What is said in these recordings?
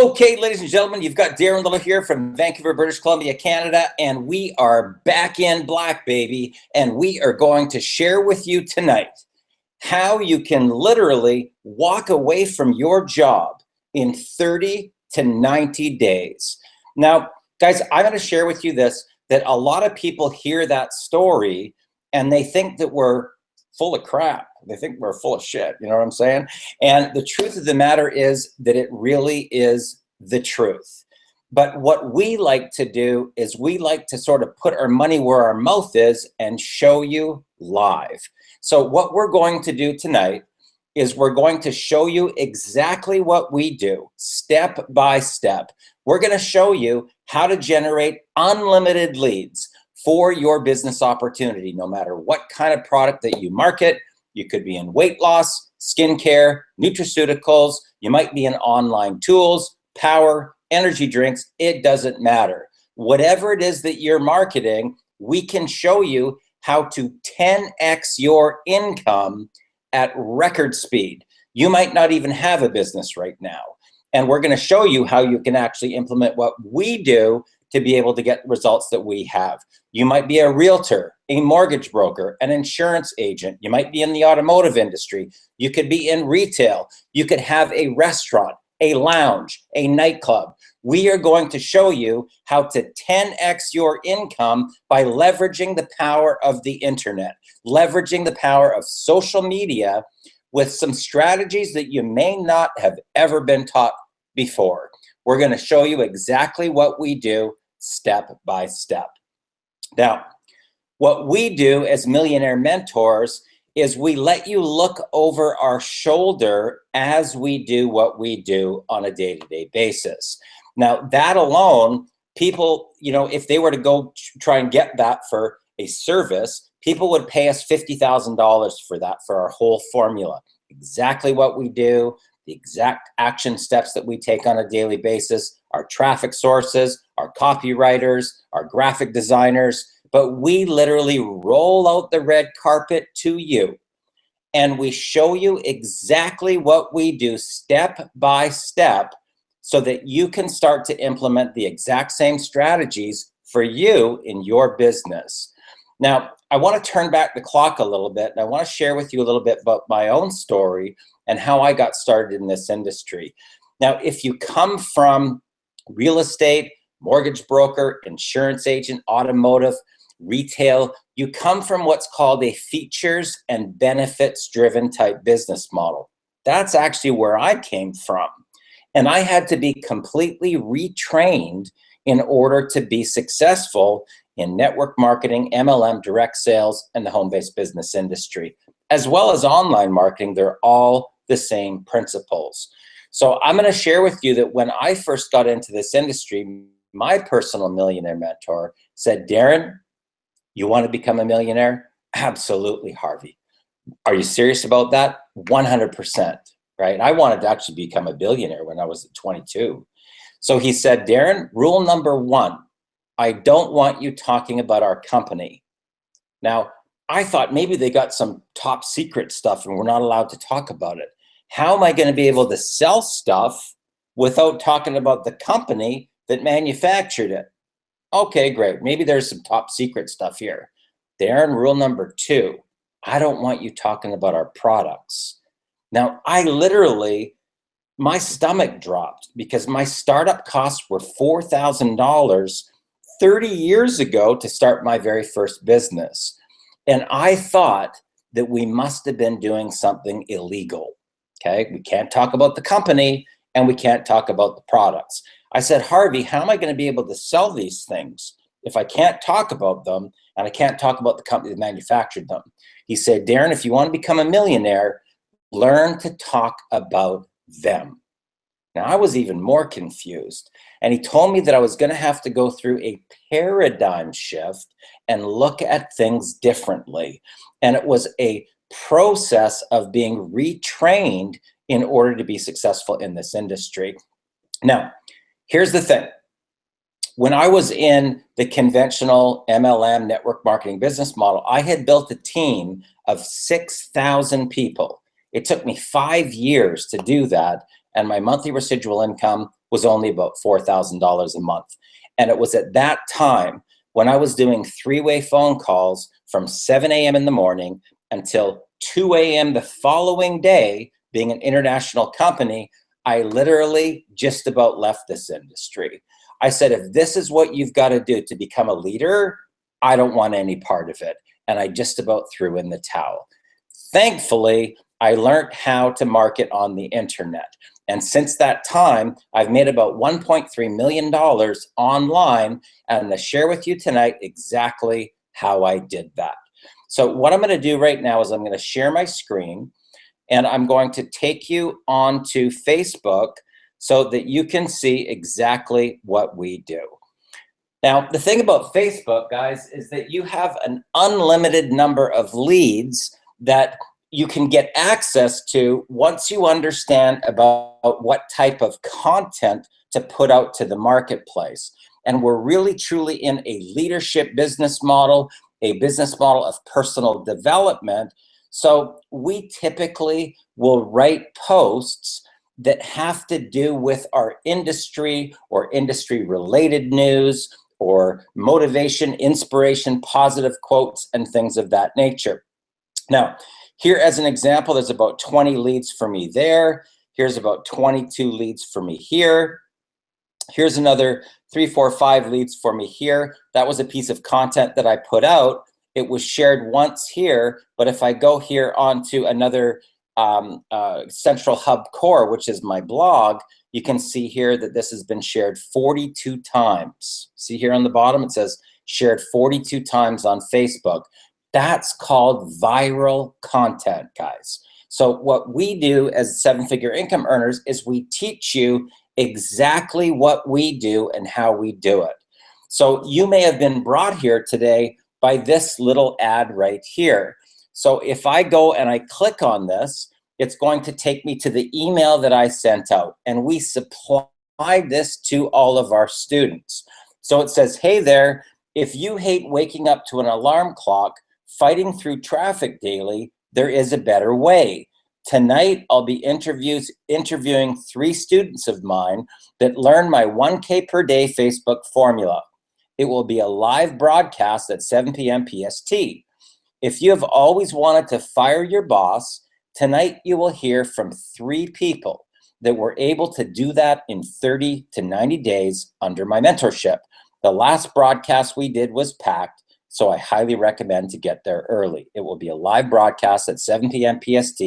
Okay, ladies and gentlemen, you've got Darren Little here from Vancouver, British Columbia, Canada, and we are back in black, baby, and we are going to share with you tonight how you can literally walk away from your job in 30 to 90 days. Now, guys, I'm going to share with you this, that a lot of people hear that story and they think that we're full of crap. They think we're full of shit, you know what I'm saying? And the truth of the matter is that it really is the truth. But what we like to do is we like to sort of put our money where our mouth is and show you live. So what we're going to do tonight is we're going to show you exactly what we do, step by step. We're going to show you how to generate unlimited leads for your business opportunity, no matter what kind of product that you market. You could be in weight loss, skincare, nutraceuticals. You might be in online tools, power, energy drinks. It doesn't matter. Whatever it is that you're marketing, we can show you how to 10x your income at record speed. You might not even have a business right now. And we're going to show you how you can actually implement what we do to be able to get results that we have. You might be a realtor, a mortgage broker, an insurance agent. You might be in the automotive industry. You could be in retail. You could have a restaurant, a lounge, a nightclub. We are going to show you how to 10x your income by leveraging the power of the internet, leveraging the power of social media with some strategies that you may not have ever been taught before. We're going to show you exactly what we do step by step. Now, what we do as millionaire mentors is we let you look over our shoulder as we do what we do on a day-to-day basis. Now, that alone, people, you know, if they were to go try and get that for a service, people would pay us $50,000 for that, for our whole formula. Exactly what we do, the exact action steps that we take on a daily basis, our traffic sources, our copywriters, our graphic designers, but we literally roll out the red carpet to you and we show you exactly what we do step by step so that you can start to implement the exact same strategies for you in your business. Now, I want to turn back the clock a little bit, and I want to share with you a little bit about my own story and how I got started in this industry. Now, if you come from real estate, mortgage broker, insurance agent, automotive, retail, you come from what's called a features and benefits driven type business model. That's actually where I came from. And I had to be completely retrained in order to be successful in network marketing, MLM, direct sales, and the home-based business industry, as well as online marketing. They're all the same principles. So I'm going to share with you that when I first got into this industry, my personal millionaire mentor said, Darren, you want to become a millionaire? Absolutely, Harvey. Are you serious about that? 100%, right? I wanted to actually become a billionaire when I was 22. So he said, Darren, rule number one, I don't want you talking about our company. Now, I thought maybe they got some top secret stuff and we're not allowed to talk about it. How am I going to be able to sell stuff without talking about the company that manufactured it? Okay, great. Maybe there's some top secret stuff here. Darren, rule number two, I don't want you talking about our products. Now, I literally, my stomach dropped because my startup costs were $4,000 30 years ago to start my very first business. And I thought that we must have been doing something illegal. Okay, we can't talk about the company and we can't talk about the products. I said, Harvey, how am I going to be able to sell these things if I can't talk about them and I can't talk about the company that manufactured them? He said, Darren, if you want to become a millionaire, learn to talk about them. Now, I was even more confused. And he told me that I was going to have to go through a paradigm shift and look at things differently. And it was a process of being retrained in order to be successful in this industry. Now, here's the thing. When I was in the conventional MLM network marketing business model, I had built a team of 6,000 people. It took me 5 years to do that. And my monthly residual income was only about $4,000 a month. And it was at that time when I was doing three-way phone calls from 7 a.m. in the morning until 2 a.m. the following day. Being an international company, I literally just about left this industry. I said, if this is what you've got to do to become a leader, I don't want any part of it. And I just about threw in the towel. Thankfully, I learned how to market on the internet. And since that time, I've made about $1.3 million online. And I'm going to share with you tonight exactly how I did that. So what I'm going to do right now is I'm going to share my screen, and I'm going to take you onto Facebook so that you can see exactly what we do. Now, the thing about Facebook, guys, is that you have an unlimited number of leads that you can get access to once you understand about what type of content to put out to the marketplace. And we're really truly in a leadership business model, a business model of personal development. So we typically will write posts that have to do with our industry or industry related news or motivation, inspiration, positive quotes, and things of that nature. Now, here as an example, there's about 20 leads for me there. Here's about 22 leads for me here. Here's another 3, 4, 5 leads for me here. That was a piece of content that I put out. It was shared once here, but if I go here onto another Central Hub Core, which is my blog, you can see here that this has been shared 42 times. See here on the bottom, it says shared 42 times on Facebook. That's called viral content, guys. So what we do as seven-figure income earners is we teach you exactly what we do and how we do it. So you may have been brought here today by this little ad right here. So if I go and I click on this, it's going to take me to the email that I sent out, and we supply this to all of our students. So it says, hey there, if you hate waking up to an alarm clock, fighting through traffic daily, there is a better way. Tonight, I'll be interviewing 3 students of mine that learn my 1K per day Facebook formula. It will be a live broadcast at 7 p.m. PST. If you have always wanted to fire your boss, tonight you will hear from 3 people that were able to do that in 30 to 90 days under my mentorship. The last broadcast we did was packed, so I highly recommend to get there early. It will be a live broadcast at 7 p.m. PST.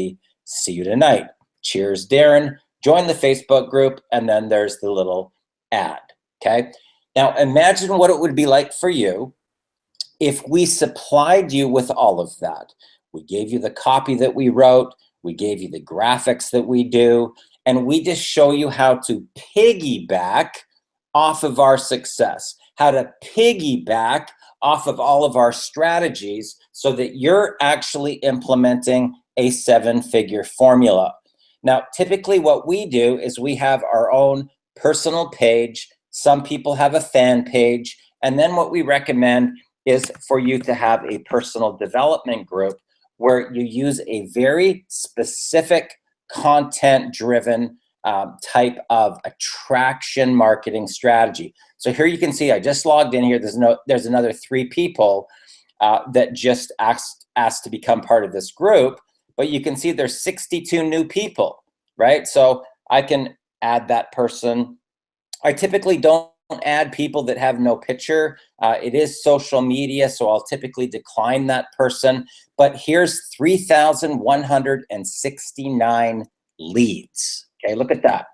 See you tonight. Cheers, Darren. Join the Facebook group, and then there's the little ad, okay? Now, imagine what it would be like for you if we supplied you with all of that. We gave you the copy that we wrote, we gave you the graphics that we do, and we just show you how to piggyback off of our success, how to piggyback off of all of our strategies so that you're actually implementing a 7-figure formula. Now, typically what we do is we have our own personal page. Some people have a fan page. And then what we recommend is for you to have a personal development group where you use a very specific content-driven type of attraction marketing strategy. So here you can see I just logged in here. There's another 3 people that just asked to become part of this group, but you can see there's 62 new people, right? So I can add that person. I typically don't add people that have no picture. It is social media, so I'll typically decline that person. But here's 3,169 leads. Okay, look at that.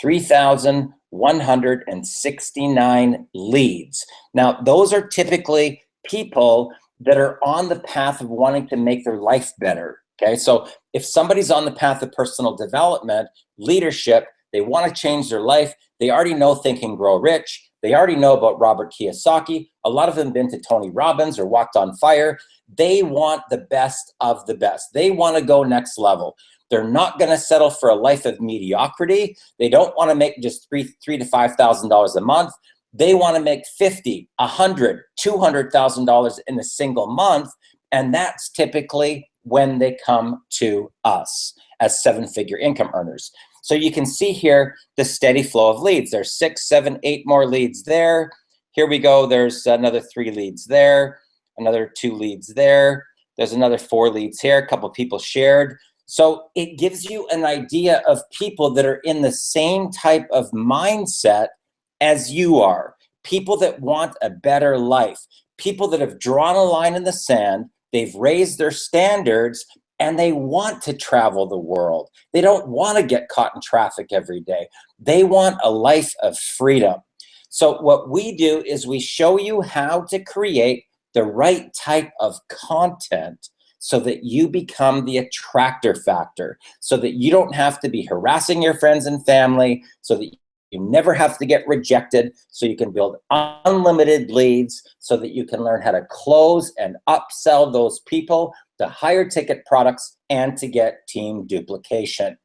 3,169 leads. Now, those are typically people that are on the path of wanting to make their life better. Okay, so if somebody's on the path of personal development, leadership, they want to change their life, they already know Think and Grow Rich, they already know about Robert Kiyosaki, a lot of them have been to Tony Robbins or Walked on Fire. They want the best of the best. They want to go next level. They're not going to settle for a life of mediocrity. They don't want to make just $3,000 to $5,000 a month. They want to make $50,000, $100,000, $200,000 in a single month, and that's typically when they come to us as 7-figure income earners. So you can see here the steady flow of leads. There's 6, 7, 8 more leads there. Here we go. There's another 3 leads there, another 2 leads there. There's another 4 leads here. A couple of people shared. So it gives you an idea of people that are in the same type of mindset as you are. People that want a better life. People that have drawn a line in the sand. They've raised their standards and they want to travel the world. They don't want to get caught in traffic every day. They want a life of freedom. So what we do is we show you how to create the right type of content so that you become the attractor factor, so that you don't have to be harassing your friends and family, so that you never have to get rejected, so you can build unlimited leads, so that you can learn how to close and upsell those people to higher ticket products and to get team duplication.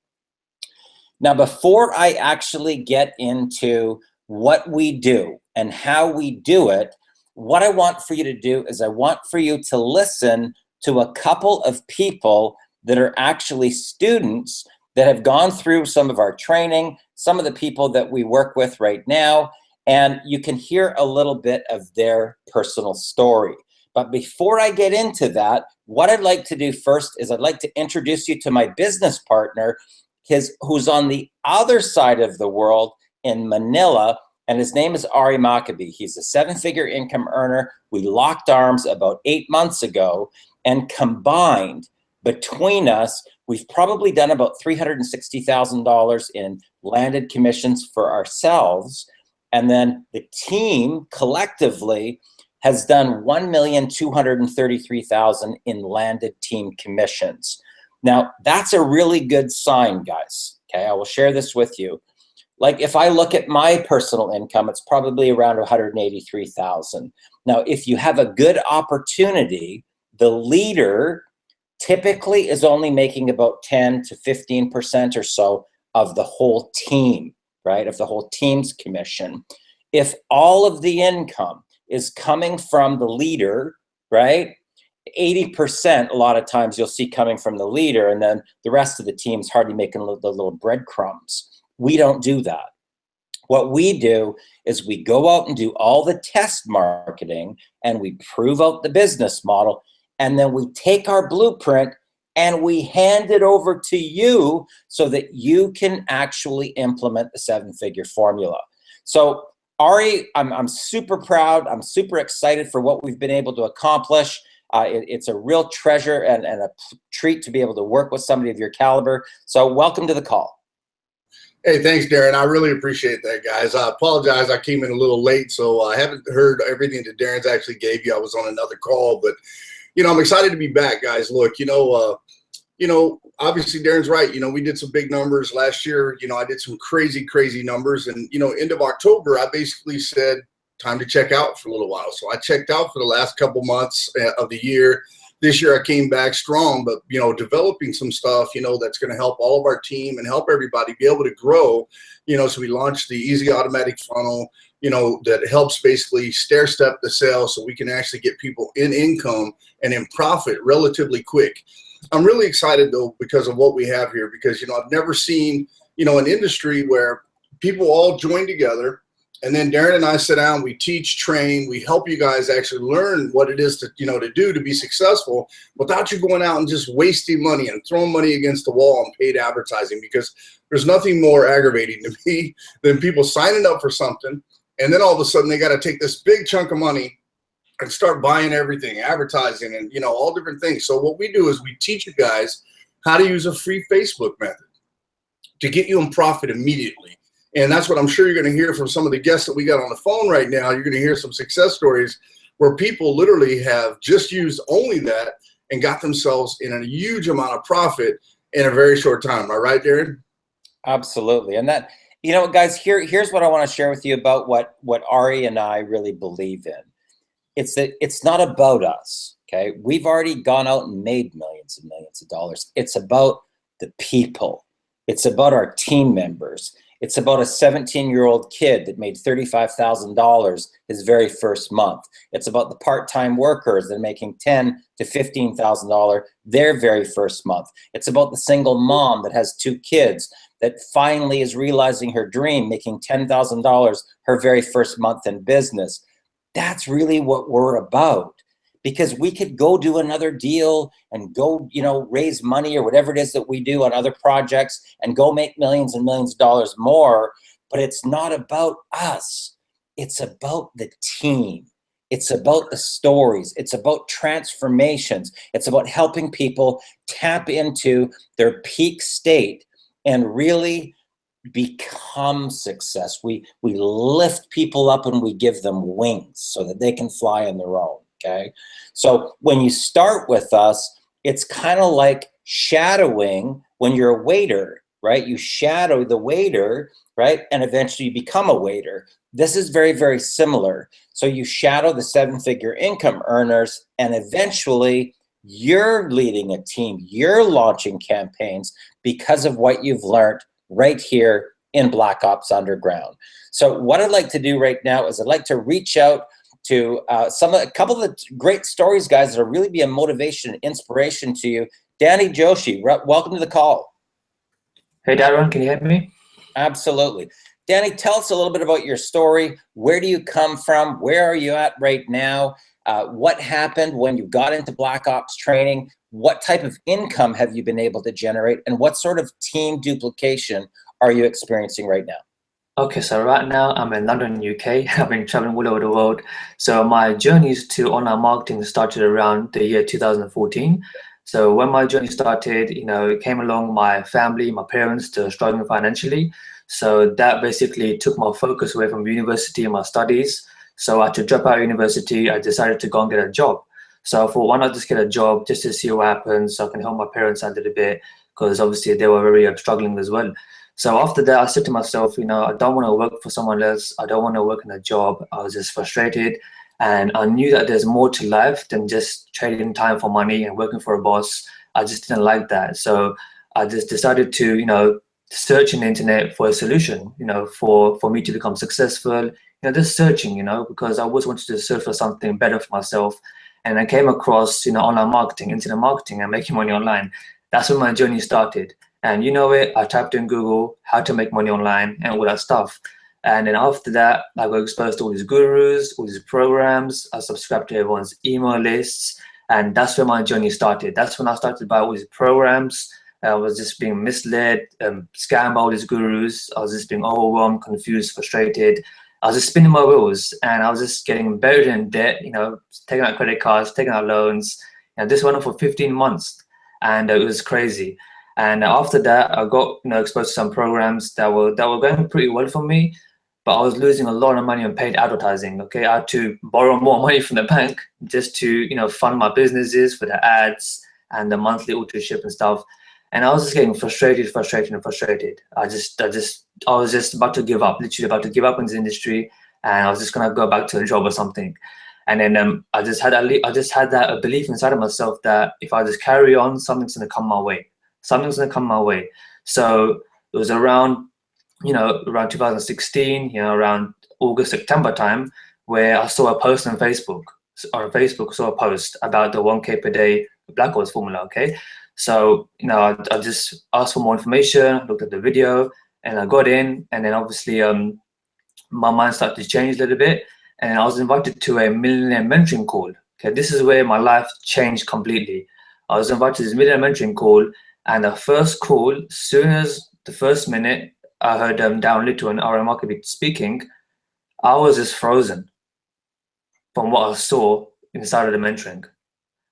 Now, before I actually get into what we do and how we do it, what I want for you to do is I want for you to listen to a couple of people that are actually students that have gone through some of our training, some of the people that we work with right now, and you can hear a little bit of their personal story. But before I get into that, what I'd like to do first is I'd like to introduce you to my business partner, who's on the other side of the world in Manila, and his name is Ari Maccabee. He's a 7-figure income earner. We locked arms about 8 months ago, and combined between us, we've probably done about $360,000 in landed commissions for ourselves. And then the team collectively has done $1,233,000 in landed team commissions. Now, that's a really good sign, guys. Okay, I will share this with you. Like if I look at my personal income, it's probably around $183,000. Now, if you have a good opportunity, the leader typically is only making about 10 to 15% or so of the whole team, right? Of the whole team's commission. If all of the income is coming from the leader, right? 80% a lot of times you'll see coming from the leader, and then the rest of the team's hardly making the little breadcrumbs. We don't do that. What we do is we go out and do all the test marketing and we prove out the business model, and then we take our blueprint and we hand it over to you so that you can actually implement the 7-figure formula. So Ari, I'm super proud. I'm super excited for what we've been able to accomplish. It's a real treasure and a treat to be able to work with somebody of your caliber. So welcome to the call. Hey, thanks, Darren. I really appreciate that, guys. I apologize. I came in a little late, so I haven't heard everything that Darren's actually gave you. I was on another call, but, I'm excited to be back, guys. Look, obviously Darren's right. We did some big numbers last year. I did some crazy numbers. And, end of October, I basically said, time to check out for a little while. So I checked out for the last couple months of the year. This year I came back strong, but, developing some stuff, that's going to help all of our team and help everybody be able to grow. So we launched the Easy Automatic Funnel, that helps basically stair step the sales so we can actually get people in income and in profit relatively quick. I'm really excited though because of what we have here, because, I've never seen, an industry where people all join together. And then Darren and I sit down, we teach, train, we help you guys actually learn what it is to, to do to be successful without you going out and just wasting money and throwing money against the wall on paid advertising, because there's nothing more aggravating to me than people signing up for something. And then all of a sudden they got to take this big chunk of money and start buying everything, advertising and, all different things. So what we do is we teach you guys how to use a free Facebook method to get you in profit immediately. And that's what I'm sure you're going to hear from some of the guests that we got on the phone right now. You're going to hear some success stories where people literally have just used only that and got themselves in a huge amount of profit in a very short time. Am I right, Darren? Absolutely. And that, guys, here's what I want to share with you about what Ari and I really believe in. It's that it's not about us, okay? We've already gone out and made millions and millions of dollars. It's about the people. It's about our team members. It's about a 17-year-old kid that made $35,000 his very first month. It's about the part-time workers that are making $10,000 to $15,000 their very first month. It's about the single mom that has 2 kids that finally is realizing her dream, making $10,000 her very first month in business. That's really what we're about. Because we could go do another deal and go, raise money or whatever it is that we do on other projects and go make millions and millions of dollars more. But it's not about us. It's about the team. It's about the stories. It's about transformations. It's about helping people tap into their peak state and really become success. We lift people up and we give them wings so that they can fly on their own. Okay. So when you start with us, it's kind of like shadowing when you're a waiter, right? You shadow the waiter, right? And eventually you become a waiter. This is very, very similar. So you shadow the 7-figure income earners, and eventually you're leading a team. You're launching campaigns because of what you've learned right here in Black Ops Underground. So what I'd like to do right now is I'd like to reach out to a couple of the great stories, guys, that will really be a motivation and inspiration to you. Danny Joshi, welcome to the call. Hey, Darren, can you hear me? Absolutely. Danny, tell us a little bit about your story. Where do you come from? Where are you at right now? What happened when you got into Black Ops training? What type of income have you been able to generate? And what sort of team duplication are you experiencing right now? Okay, so right now I'm in London, UK. I've been traveling all over the world. So my journeys to online marketing started around the year 2014. So when my journey started, it came along my family, my parents, to struggling financially. So that basically took my focus away from university and my studies. So I had to drop out of university. I decided to go and get a job. So I thought, why not just get a job just to see what happens, so I can help my parents out a little bit, because obviously they were very struggling as well. So after that, I said to myself, I don't want to work for someone else. I don't want to work in a job. I was just frustrated. And I knew that there's more to life than just trading time for money and working for a boss. I just didn't like that. So I just decided to, search in the internet for a solution, for me to become successful, just searching, because I always wanted to search for something better for myself. And I came across, online marketing, internet marketing, and making money online. That's when my journey started. And I typed in Google how to make money online and all that stuff. And then after that, I got exposed to all these gurus, all these programs. I subscribed to everyone's email lists. And that's where my journey started. That's when I started to buy all these programs. I was just being misled, scammed by all these gurus. I was just being overwhelmed, confused, frustrated. I was just spinning my wheels, and I was just getting buried in debt, taking out credit cards, taking out loans. And this went on for 15 months, and it was crazy. And after that, I got exposed to some programs that were going pretty well for me, but I was losing a lot of money on paid advertising. Okay, I had to borrow more money from the bank just to fund my businesses for the ads and the monthly auto ship and stuff. And I was just getting frustrated. I was just about to give up, literally about to give up in this industry, and I was just gonna go back to a job or something. And then I just had that belief inside of myself that if I just carry on, something's gonna come my way. So it was around 2016, around August, September time, where I saw a post on Facebook. Saw a post about the 1K per day Black Ops formula. Okay, so I just asked for more information, looked at the video, and I got in. And then obviously my mind started to change a little bit, and I was invited to a millionaire mentoring call. Okay, this is where my life changed completely. I was invited to this millionaire mentoring call, and the first call, soon as the first minute I heard Darren Little and RM Marketing speaking, I was just frozen from what I saw inside of the mentoring.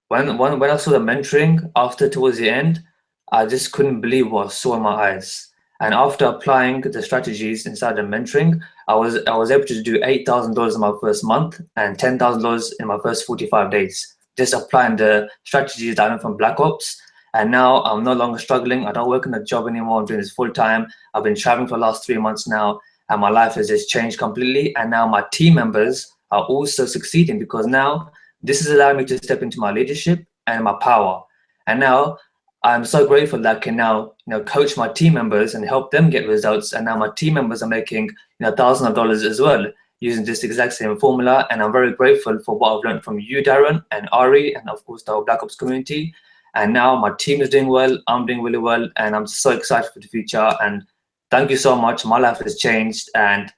When I saw the mentoring towards the end, I just couldn't believe what I saw in my eyes. And after applying the strategies inside the mentoring, I was able to do $8,000 in my first month and $10,000 in my first 45 days, just applying the strategies that I learned from Black Ops. And now I'm no longer struggling. I don't work in a job anymore. I'm doing this full time. I've been traveling for the last 3 months now, and my life has just changed completely. And now my team members are also succeeding, because now this has allowed me to step into my leadership and my power. And now I'm so grateful that I can now coach my team members and help them get results. And now my team members are making thousands of dollars as well using this exact same formula. And I'm very grateful for what I've learned from you, Darren, and Ari, and of course the whole Black Ops community. And now my team is doing well, I'm doing really well, and I'm so excited for the future. And thank you so much. My life has changed, and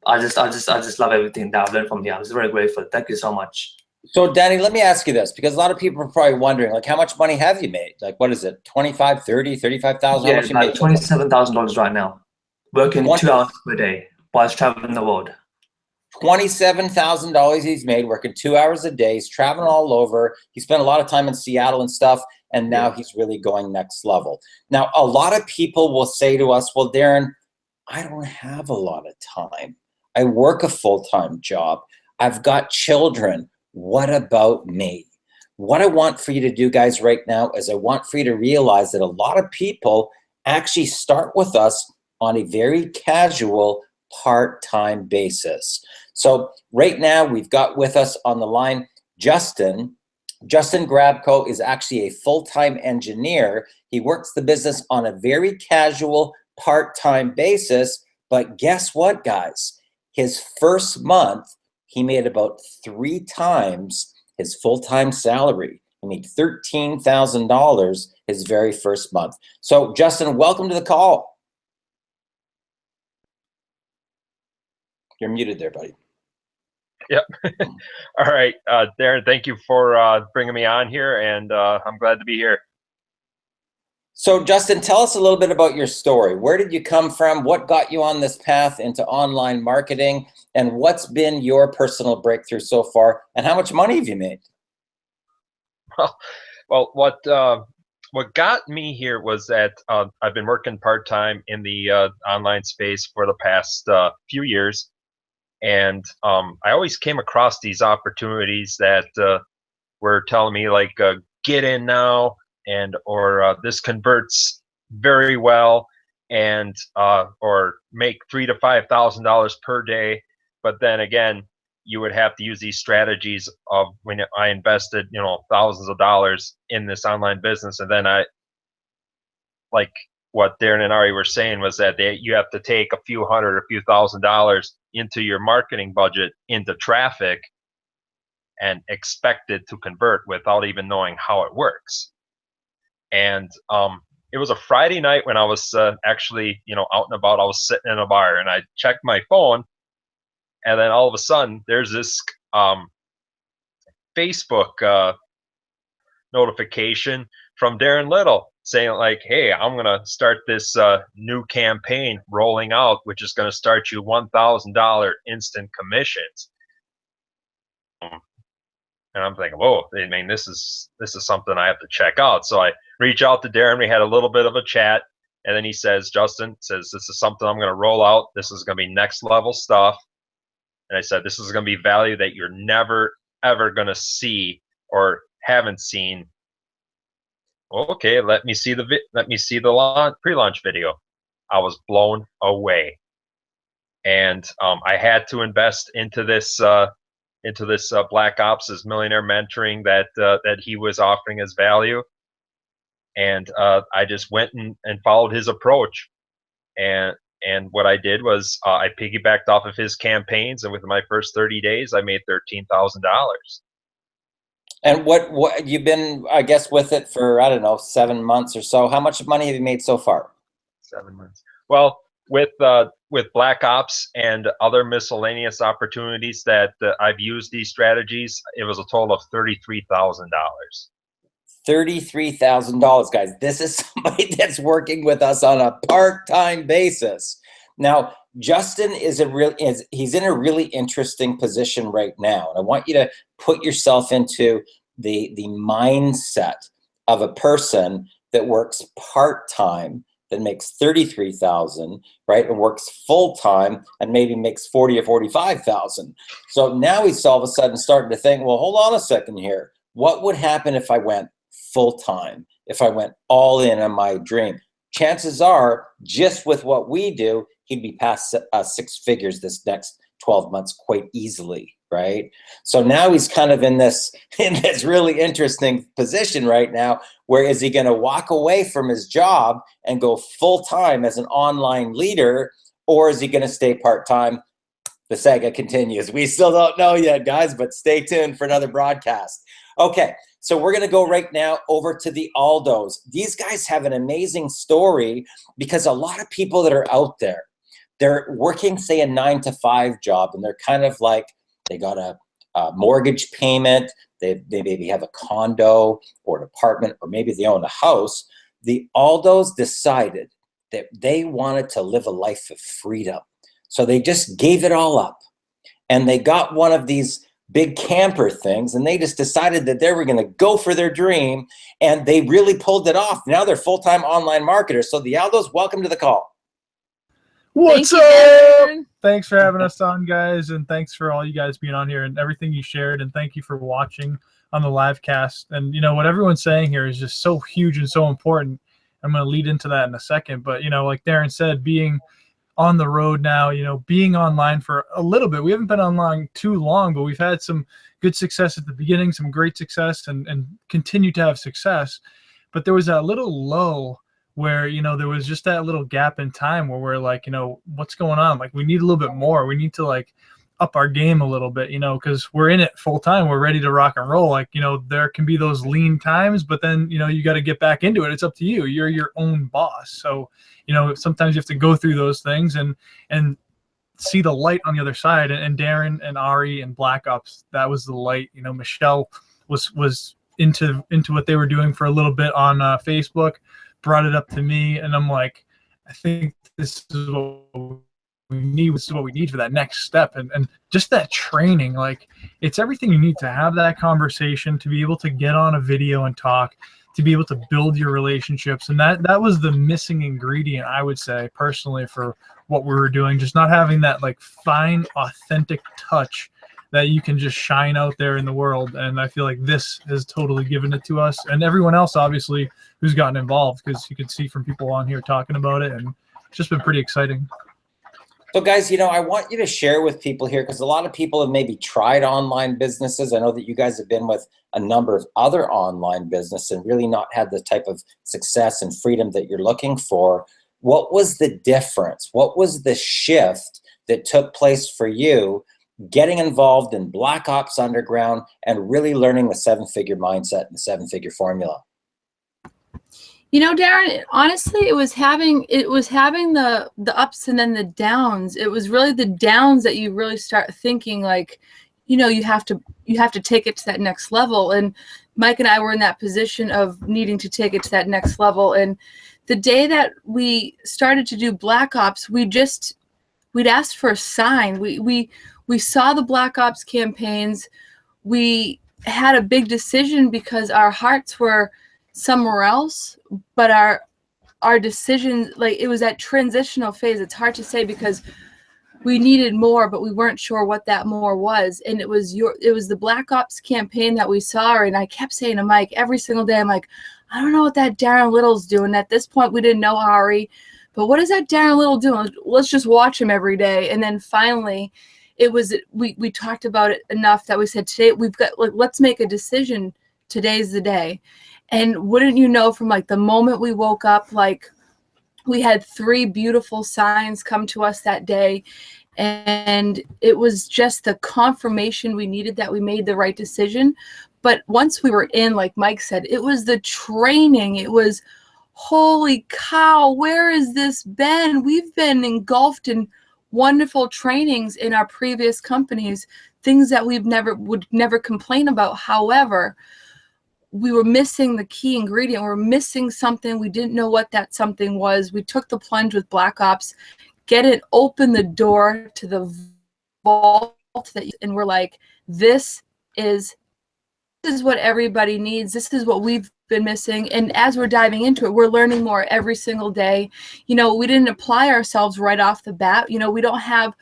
I just love everything that I've learned from you. I'm just very grateful. Thank you so much. So Danny, let me ask you this, because a lot of people are probably wondering, like, how much money have you made? Like, what is it? 25, 30, 35,000? How Yeah, much you about made? $27,000 right now. Working 2 hours per day whilst traveling the world. $27,000 he's made working 2 hours a day. He's traveling all over. He spent a lot of time in Seattle and stuff, and now he's really going next level. Now, a lot of people will say to us, well, Darren, I don't have a lot of time. I work a full-time job. I've got children. What about me? What I want for you to do, guys, right now is I want for you to realize that a lot of people actually start with us on a very casual part-time basis. So right now we've got with us on the line Justin. Justin Grabko is actually a full-time engineer. He works the business on a very casual part-time basis, but guess what, guys? His first month, he made about 3 times his full-time salary. He made $13,000 his very first month. So Justin, welcome to the call. You're muted there, buddy. Yep. All right, Darren, thank you for bringing me on here, and I'm glad to be here. So Justin, tell us a little bit about your story. Where did you come from? What got you on this path into online marketing? And what's been your personal breakthrough so far? And how much money have you made? Well, what got me here was that I've been working part-time in the online space for the past few years. And I always came across these opportunities that were telling me, like, get in now, and or this converts very well, and or make $3,000 to $5,000 per day. But then again, you would have to use these strategies of when I invested, thousands of dollars in this online business, and then like what Darren and Ari were saying was that you have to take a few hundred, a few $1,000s into your marketing budget into traffic and expect it to convert without even knowing how it works. And it was a Friday night when I was actually, out and about. I was sitting in a bar and I checked my phone, and then all of a sudden there's this Facebook notification from Darren Little saying, like, hey, I'm going to start this new campaign rolling out, which is going to start you $1,000 instant commissions. And I'm thinking, whoa, I mean, this is something I have to check out. So I reach out to Darren. We had a little bit of a chat, and then he says, Justin says, this is something I'm going to roll out. This is going to be next level stuff. And I said, this is going to be value that you're never, ever going to see or haven't seen. Okay, let me see the pre-launch video. I was blown away, and I had to invest into this Black Ops, this millionaire mentoring that he was offering as value, and I just went and followed his approach, and what I did was I piggybacked off of his campaigns, and within my first 30 days, I made $13,000. And what you've been, I guess, with it for, I don't know, 7 months or so. How much money have you made so far? 7 months. Well, with Black Ops and other miscellaneous opportunities that I've used these strategies, it was a total of $33,000. $33,000, guys. This is somebody that's working with us on a part-time basis. Now, Justin he's in a really interesting position right now. And I want you to put yourself into the mindset of a person that works part-time, that makes $33,000, right, and works full-time and maybe makes $40,000 or $45,000. So now he's all of a sudden starting to think, well, hold on a second here. What would happen if I went full-time, if I went all in on my dream? Chances are, just with what we do, he'd be past 6 figures this next 12 months quite easily, right? So now he's kind of in this really interesting position right now, where is he going to walk away from his job and go full-time as an online leader, or is he going to stay part-time? The saga continues. We still don't know yet, guys, but stay tuned for another broadcast. Okay, So we're going to go right now over to the Aldos. These guys have an amazing story because a lot of people that are out there, they're working, say, a 9-to-5 job, and they're kind of like, they got a mortgage payment, they maybe have a condo or an apartment, or maybe they own a house. The Aldos decided that they wanted to live a life of freedom. So they just gave it all up. And they got one of these big camper things, and they just decided that they were going to go for their dream, and they really pulled it off. Now they're full-time online marketers. So the Aldos, welcome to the call. What's up? Thanks for having us on, guys, and thanks for all you guys being on here and everything you shared, and thank you for watching on the live cast. And you know what everyone's saying here is just so huge and so important. I'm going to lead into that in a second, but you know, like Darren said, being on the road now, you know, being online for a little bit. We haven't been online too long, but we've had some good success at the beginning, some great success, and continue to have success. But there was that little lull where, you know, there was just that little gap in time where we're like, you know, what's going on? Like, we need a little bit more. We need to like up our game a little bit, you know, because we're in it full time. We're ready to rock and roll. Like, you know, there can be those lean times, but then, you know, you got to get back into it. It's up to you. You're your own boss. So, you know, sometimes you have to go through those things and see the light on the other side. And Darren and Ari and Black Ops, that was the light. You know, Michelle was into what they were doing for a little bit on Facebook, brought it up to me, and I'm like, I think this is what we need. This is what we need for that next step. And just that training, like, it's everything you need to have that conversation, to be able to get on a video and talk, to be able to build your relationships. And that was the missing ingredient, I would say, personally, for what we were doing. Just not having that like fine, authentic touch that you can just shine out there in the world. And I feel like this has totally given it to us, and everyone else, obviously, who's gotten involved, because you can see from people on here talking about it, and it's just been pretty exciting. So guys, you know, I want you to share with people here, because a lot of people have maybe tried online businesses. I know that you guys have been with a number of other online businesses and really not had the type of success and freedom that you're looking for. What was the difference? What was the shift that took place for you getting involved in Black Ops Underground and really learning the 7-figure mindset and the 7-figure formula? You know, Darren, honestly, it was having the ups and then the downs. It was really the downs that you really start thinking like, you know, you have to take it to that next level. And Mike and I were in that position of needing to take it to that next level. And the day that we started to do Black Ops, we'd asked for a sign. We saw the Black Ops campaigns. We had a big decision because our hearts were somewhere else, but our decision, like, it was that transitional phase. It's hard to say because we needed more, but we weren't sure what that more was. And it was the Black Ops campaign that we saw, and I kept saying to Mike every single day, I'm like, I don't know what that Darren Little's doing. At this point, we didn't know Ari, but what is that Darren Little doing? Let's just watch him every day. And then finally, we talked about it enough that we said, today we've got, like, let's make a decision. Today's the day. And wouldn't you know, from like the moment we woke up, like, we had 3 beautiful signs come to us that day. And it was just the confirmation we needed that we made the right decision. But once we were in, like Mike said, it was the training. It was, holy cow, where has this been? We've been engulfed in wonderful trainings in our previous companies, things that would never complain about. However, we were missing the key ingredient. We were missing something. We didn't know what that something was. We took the plunge with Black Ops, open the door to the vault, and we're like, this is what everybody needs. This is what we've been missing. And as we're diving into it, we're learning more every single day. You know, we didn't apply ourselves right off the bat. You know, we don't have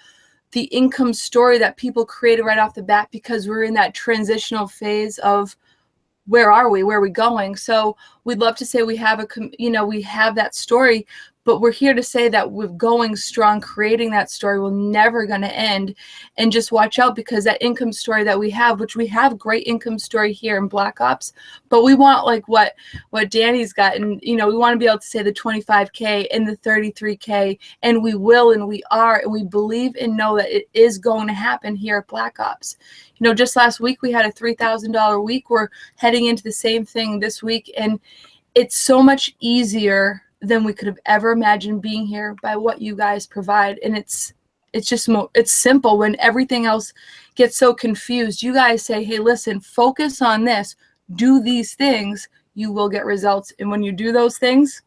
the income story that people created right off the bat because we're in that transitional phase of, where are we? Where are we going? So we'd love to say we have we have that story, But we're here to say that with going strong, creating that story will never going to end. And just watch out, because that income story that we have, which we have great income story here in Black Ops, but we want like what Danny's got. And, you know, we want to be able to say the 25K and the 33K, and we will, and we are, and we believe and know that it is going to happen here at Black Ops. You know, just last week we had a $3,000 week. We're heading into the same thing this week, and it's so much easier than we could have ever imagined being here by what you guys provide. And it's just it's simple when everything else gets so confused. You guys say, hey, listen, focus on this, do these things, you will get results. And when you do those things,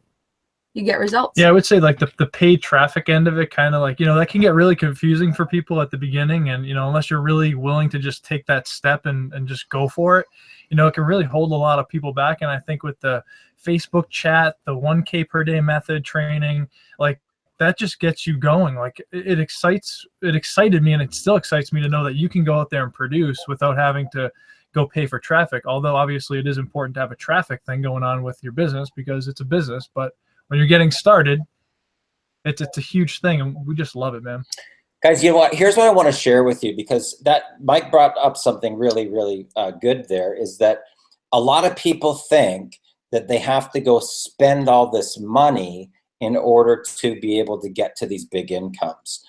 you get results. Yeah, I would say like the paid traffic end of it, kind of like, you know, that can get really confusing for people at the beginning. And, you know, unless you're really willing to just take that step and just go for it, you know, it can really hold a lot of people back. And I think with the Facebook chat, the 1K per day method training, like that just gets you going. Like it excited me, and it still excites me to know that you can go out there and produce without having to go pay for traffic. Although obviously it is important to have a traffic thing going on with your business because it's a business, but when you're getting started, it's a huge thing, and we just love it, man. Guys, you know what? Here's what I want to share with you, because that Mike brought up something really, really good there, is that a lot of people think that they have to go spend all this money in order to be able to get to these big incomes.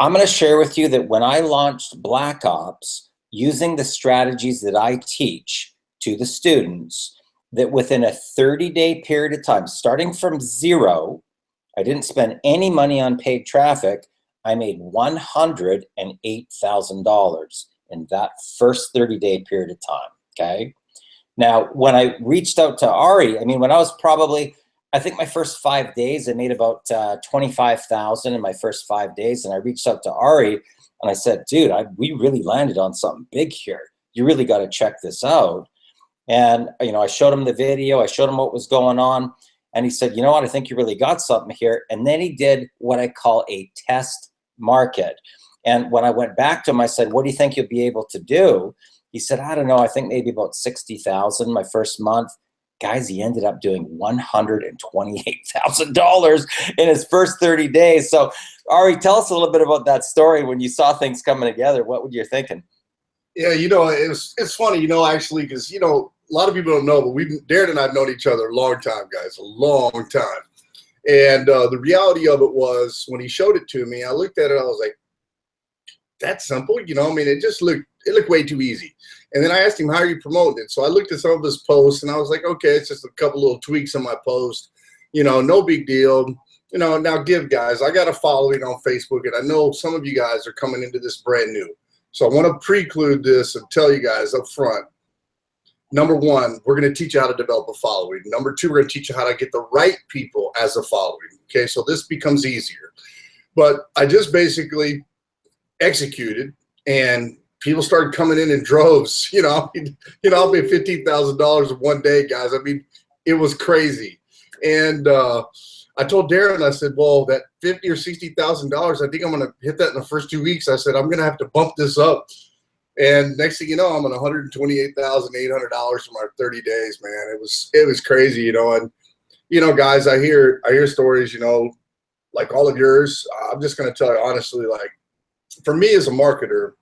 I'm going to share with you that when I launched Black Ops, using the strategies that I teach to the students, that within a 30-day period of time, starting from zero, I didn't spend any money on paid traffic, I made $108,000 in that first 30-day period of time, okay? Now, when I reached out to Ari, I mean, when I was probably, I think my first 5 days, I made about 25,000 in my first 5 days, and I reached out to Ari, and I said, dude, we really landed on something big here. You really got to check this out. And, you know, I showed him the video, I showed him what was going on, and he said, you know what, I think you really got something here. And then he did what I call a test market. And when I went back to him, I said, what do you think you'll be able to do? He said, I don't know, I think maybe about 60,000 my first month. Guys, he ended up doing $128,000 in his first 30 days. So, Ari, tell us a little bit about that story when you saw things coming together. What were you thinking? Yeah, you know, it's funny, you know, actually, because, you know, a lot of people don't know, but Darren and I have known each other a long time, guys, a long time. And the reality of it was, when he showed it to me, I looked at it, I was like, that's simple, you know, I mean, it looked way too easy. And then I asked him, how are you promoting it? So I looked at some of his posts, and I was like, okay, it's just a couple little tweaks on my post, you know, no big deal. You know, now guys, I got a following on Facebook, and I know some of you guys are coming into this brand new. So I want to preclude this and tell you guys up front, number one, we're going to teach you how to develop a following. Number two, we're going to teach you how to get the right people as a following. Okay, so this becomes easier. But I just basically executed, and people started coming in droves. You know, I made $15,000 in one day, guys. I mean, it was crazy. And I told Darren, I said, well, that $50,000 or $60,000, I think I'm going to hit that in the first 2 weeks. I said, I'm going to have to bump this up. And next thing you know, I'm on $128,800 for my 30 days, man. It was crazy, you know. And, you know, guys, I hear stories, you know, like all of yours. I'm just going to tell you honestly, like, for me as a marketer,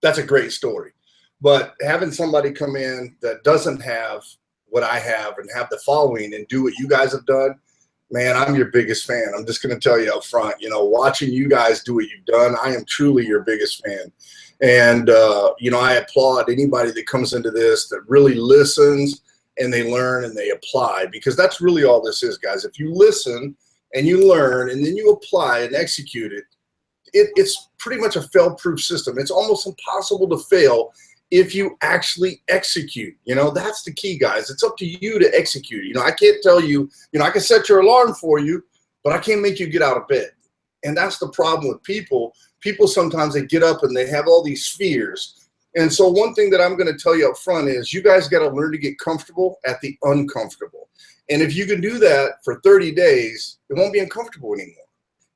that's a great story. But having somebody come in that doesn't have what I have and have the following and do what you guys have done, man, I'm your biggest fan. I'm just going to tell you up front, you know, watching you guys do what you've done, I am truly your biggest fan. And, you know, I applaud anybody that comes into this that really listens and they learn and they apply, because that's really all this is, guys. If you listen and you learn and then you apply and execute it, it's pretty much a fail-proof system. It's almost impossible to fail if you actually execute. You know, that's the key, guys. It's up to you to execute. You know, I can't tell you, you know, I can set your alarm for you, but I can't make you get out of bed. And that's the problem with people. People sometimes, they get up and they have all these fears. And so one thing that I'm going to tell you up front is you guys got to learn to get comfortable at the uncomfortable. And if you can do that for 30 days, it won't be uncomfortable anymore.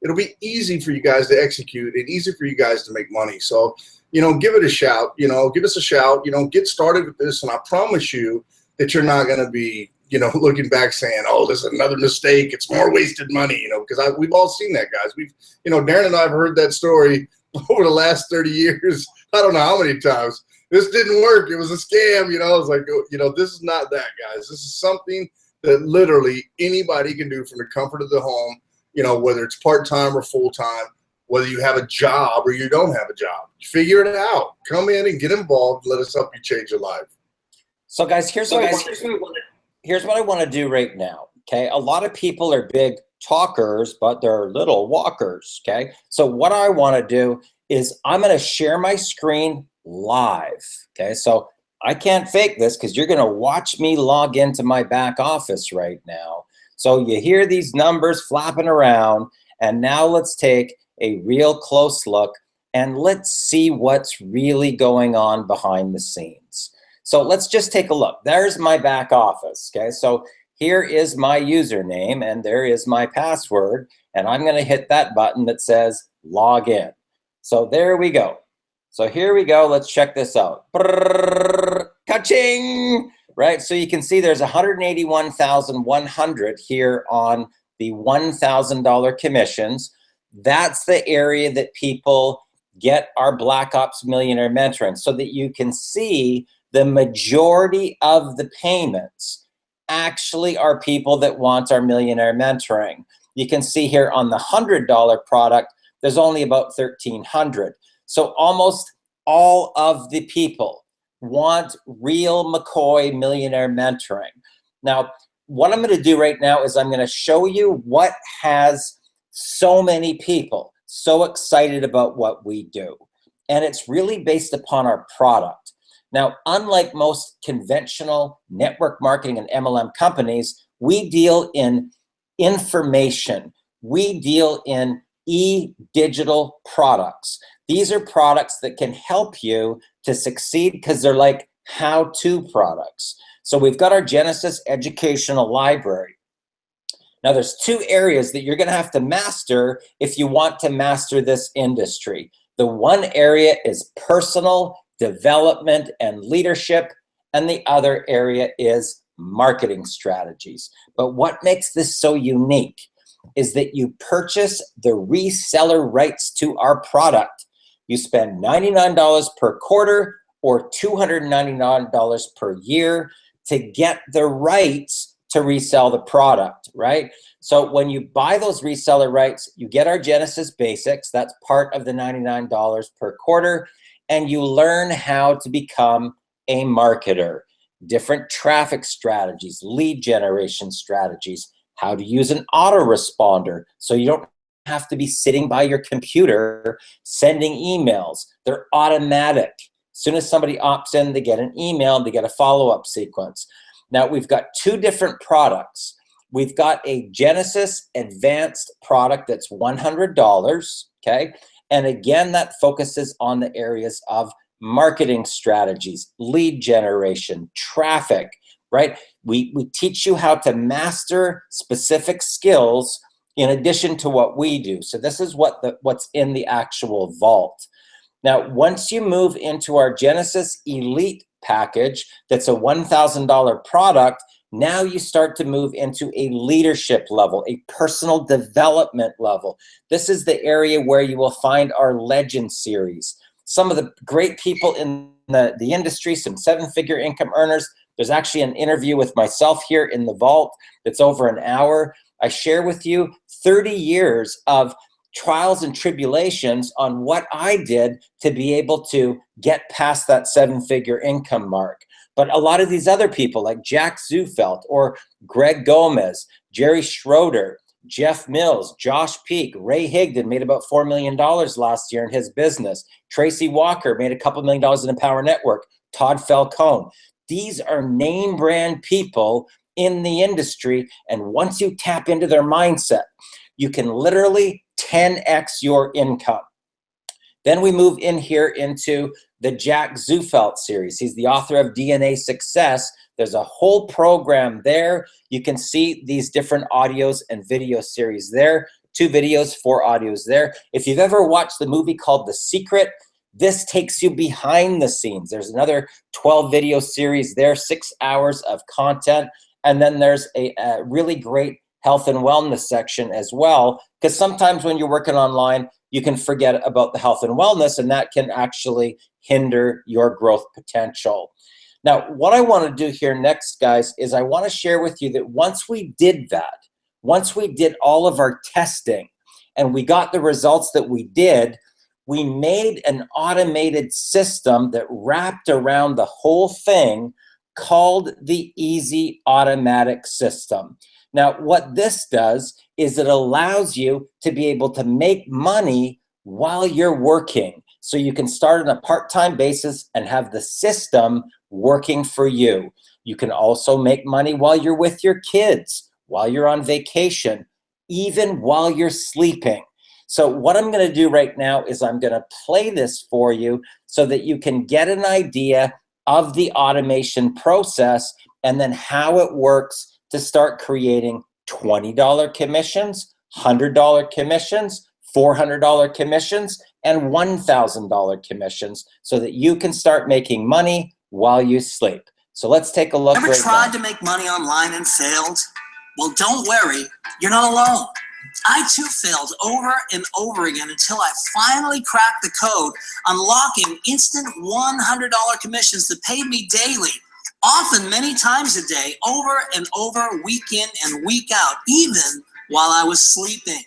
It'll be easy for you guys to execute and easy for you guys to make money. So, you know, give it a shout, you know, give us a shout, you know, get started with this. And I promise you that you're not going to be you know, looking back saying, oh, this is another mistake. It's more wasted money, you know, because we've all seen that, guys. You know, Darren and I have heard that story over the last 30 years. I don't know how many times. This didn't work. It was a scam, you know. It's like, you know, this is not that, guys. This is something that literally anybody can do from the comfort of the home, you know, whether it's part-time or full-time, whether you have a job or you don't have a job. Figure it out. Come in and get involved. Let us help you change your life. So guys, here's what I want to do right now, okay? A lot of people are big talkers, but they're little walkers, okay? So what I want to do is I'm going to share my screen live, okay? So I can't fake this because you're going to watch me log into my back office right now. So you hear these numbers flapping around, and now let's take a real close look and let's see what's really going on behind the scenes. So let's just take a look. There's my back office, okay? So here is my username and there is my password, and I'm gonna hit that button that says log in. So there we go. So here we go, let's check this out. Brrr, ka-ching, right? So you can see there's 181,100 here on the $1,000 commissions. That's the area that people get our Black Ops Millionaire Mentoring, so that you can see the majority of the payments actually are people that want our Millionaire Mentoring. You can see here on the $100 product, there's only about 1,300. So almost all of the people want real McCoy Millionaire Mentoring. Now, what I'm going to do right now is I'm going to show you what has so many people so excited about what we do. And it's really based upon our product. Now, unlike most conventional network marketing and MLM companies, we deal in information. We deal in e-digital products. These are products that can help you to succeed because they're like how-to products. So we've got our Genesis Educational Library. Now, there's two areas that you're going to have to master if you want to master this industry. The one area is personal development and leadership, and the other area is marketing strategies. But what makes this so unique is that you purchase the reseller rights to our product. You spend $99 per quarter or $299 per year to get the rights to resell the product, right? So when you buy those reseller rights, you get our Genesis Basics. That's part of the $99 per quarter. And you learn how to become a marketer, different traffic strategies, lead generation strategies, how to use an autoresponder so you don't have to be sitting by your computer sending emails. They're automatic. As soon as somebody opts in, they get an email and they get a follow-up sequence. Now, we've got two different products. We've got a Genesis Advanced product that's $100, okay? And again, that focuses on the areas of marketing strategies, lead generation, traffic, right? We teach you how to master specific skills in addition to what we do. So this is what's in the actual vault. Now, once you move into our Genesis Elite package, that's a $1,000 product, now you start to move into a leadership level, a personal development level. This is the area where you will find our Legend series. Some of the great people in the industry, some seven-figure income earners. There's actually an interview with myself here in the vault that's over an hour. I share with you 30 years of trials and tribulations on what I did to be able to get past that seven-figure income mark. But a lot of these other people like Jack Zufelt or Greg Gomez, Jerry Schroeder, Jeff Mills, Josh Peak, Ray Higdon made about $4 million last year in his business. Tracy Walker made a couple $1 million in Empower Network. Todd Falcone. These are name brand people in the industry. And once you tap into their mindset, you can literally 10x your income. Then we move in here into the Jack Zufelt series. He's the author of DNA Success. There's a whole program there. You can see these different audios and video series there. 2 videos, 4 audios there. If you've ever watched the movie called The Secret, this takes you behind the scenes. There's another 12 video series there, 6 hours of content. And then there's a really great health and wellness section as well, because sometimes when you're working online, you can forget about the health and wellness, and that can actually hinder your growth potential. Now, what I want to do here next, guys, is I want to share with you that once we did that, once we did all of our testing and we got the results that we did, we made an automated system that wrapped around the whole thing called the Easy Automatic System. Now, what this does is it allows you to be able to make money while you're working. So you can start on a part-time basis and have the system working for you. You can also make money while you're with your kids, while you're on vacation, even while you're sleeping. So what I'm going to do right now is I'm going to play this for you so that you can get an idea of the automation process and then how it works to start creating $20 commissions, $100 commissions, $400 commissions, and $1,000 commissions so that you can start making money while you sleep. So let's take a look. Ever tried to make money online and failed? Well, don't worry, you're not alone. I too failed over and over again until I finally cracked the code, unlocking instant $100 commissions that paid me daily, often many times a day, over and over, week in and week out, even while I was sleeping.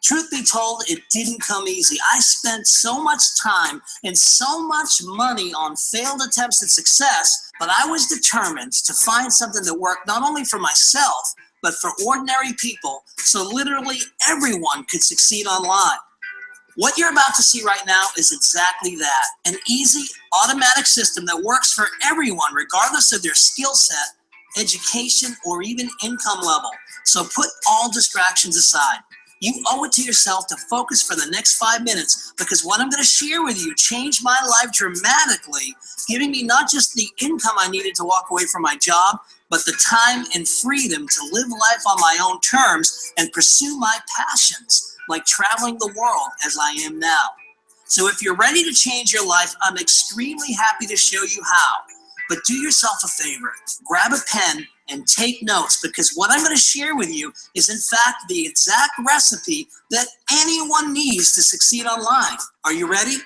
Truth be told, it didn't come easy. I spent so much time and so much money on failed attempts at success, but I was determined to find something that worked not only for myself, but for ordinary people, so literally everyone could succeed online. What you're about to see right now is exactly that, an easy, automatic system that works for everyone, regardless of their skill set, education, or even income level. So put all distractions aside. You owe it to yourself to focus for the next 5 minutes, because what I'm going to share with you changed my life dramatically, giving me not just the income I needed to walk away from my job, but the time and freedom to live life on my own terms and pursue my passions, like traveling the world as I am now. So if you're ready to change your life, I'm extremely happy to show you how. But do yourself a favor, grab a pen and take notes, because what I'm going to share with you is in fact the exact recipe that anyone needs to succeed online. Are you ready?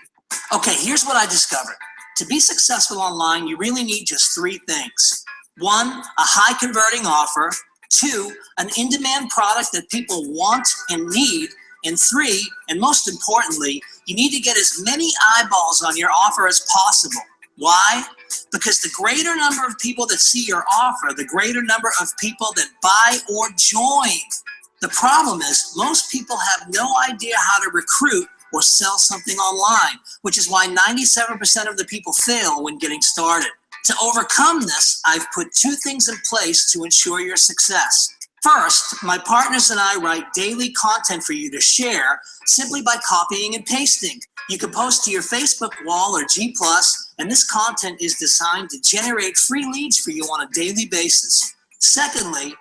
Okay, here's what I discovered. To be successful online, you really need just 3 things. 1, a high converting offer. 2, an in-demand product that people want and need. And 3, and most importantly, you need to get as many eyeballs on your offer as possible. Why? Because the greater number of people that see your offer, the greater number of people that buy or join. The problem is most people have no idea how to recruit or sell something online, which is why 97% of the people fail when getting started. To overcome this, I've put 2 things in place to ensure your success. First, my partners and I write daily content for you to share simply by copying and pasting. You can post to your Facebook wall or G+, and this content is designed to generate free leads for you on a daily basis. Secondly,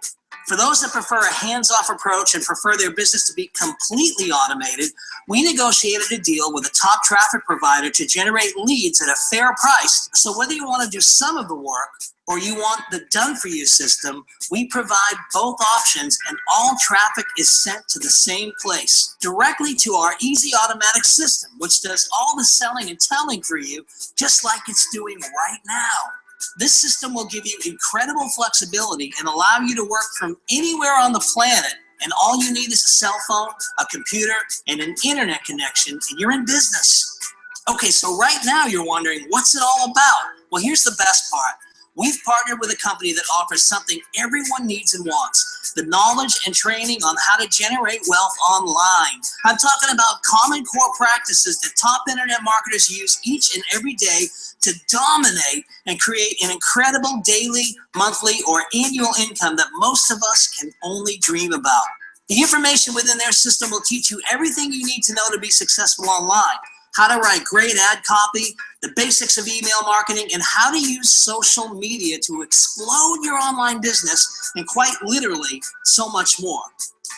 for those that prefer a hands-off approach and prefer their business to be completely automated, we negotiated a deal with a top traffic provider to generate leads at a fair price. So whether you want to do some of the work or you want the done-for-you system, we provide both options, and all traffic is sent to the same place, directly to our easy automatic system, which does all the selling and telling for you, just like it's doing right now. This system will give you incredible flexibility and allow you to work from anywhere on the planet, and all you need is a cell phone, a computer, and an internet connection, and you're in business. Okay, so right now you're wondering, what's it all about? Well, here's the best part. We've partnered with a company that offers something everyone needs and wants: the knowledge and training on how to generate wealth online. I'm talking about common core practices that top internet marketers use each and every day to dominate and create an incredible daily, monthly, or annual income that most of us can only dream about. The information within their system will teach you everything you need to know to be successful online: how to write great ad copy, the basics of email marketing, and how to use social media to explode your online business, and quite literally, so much more.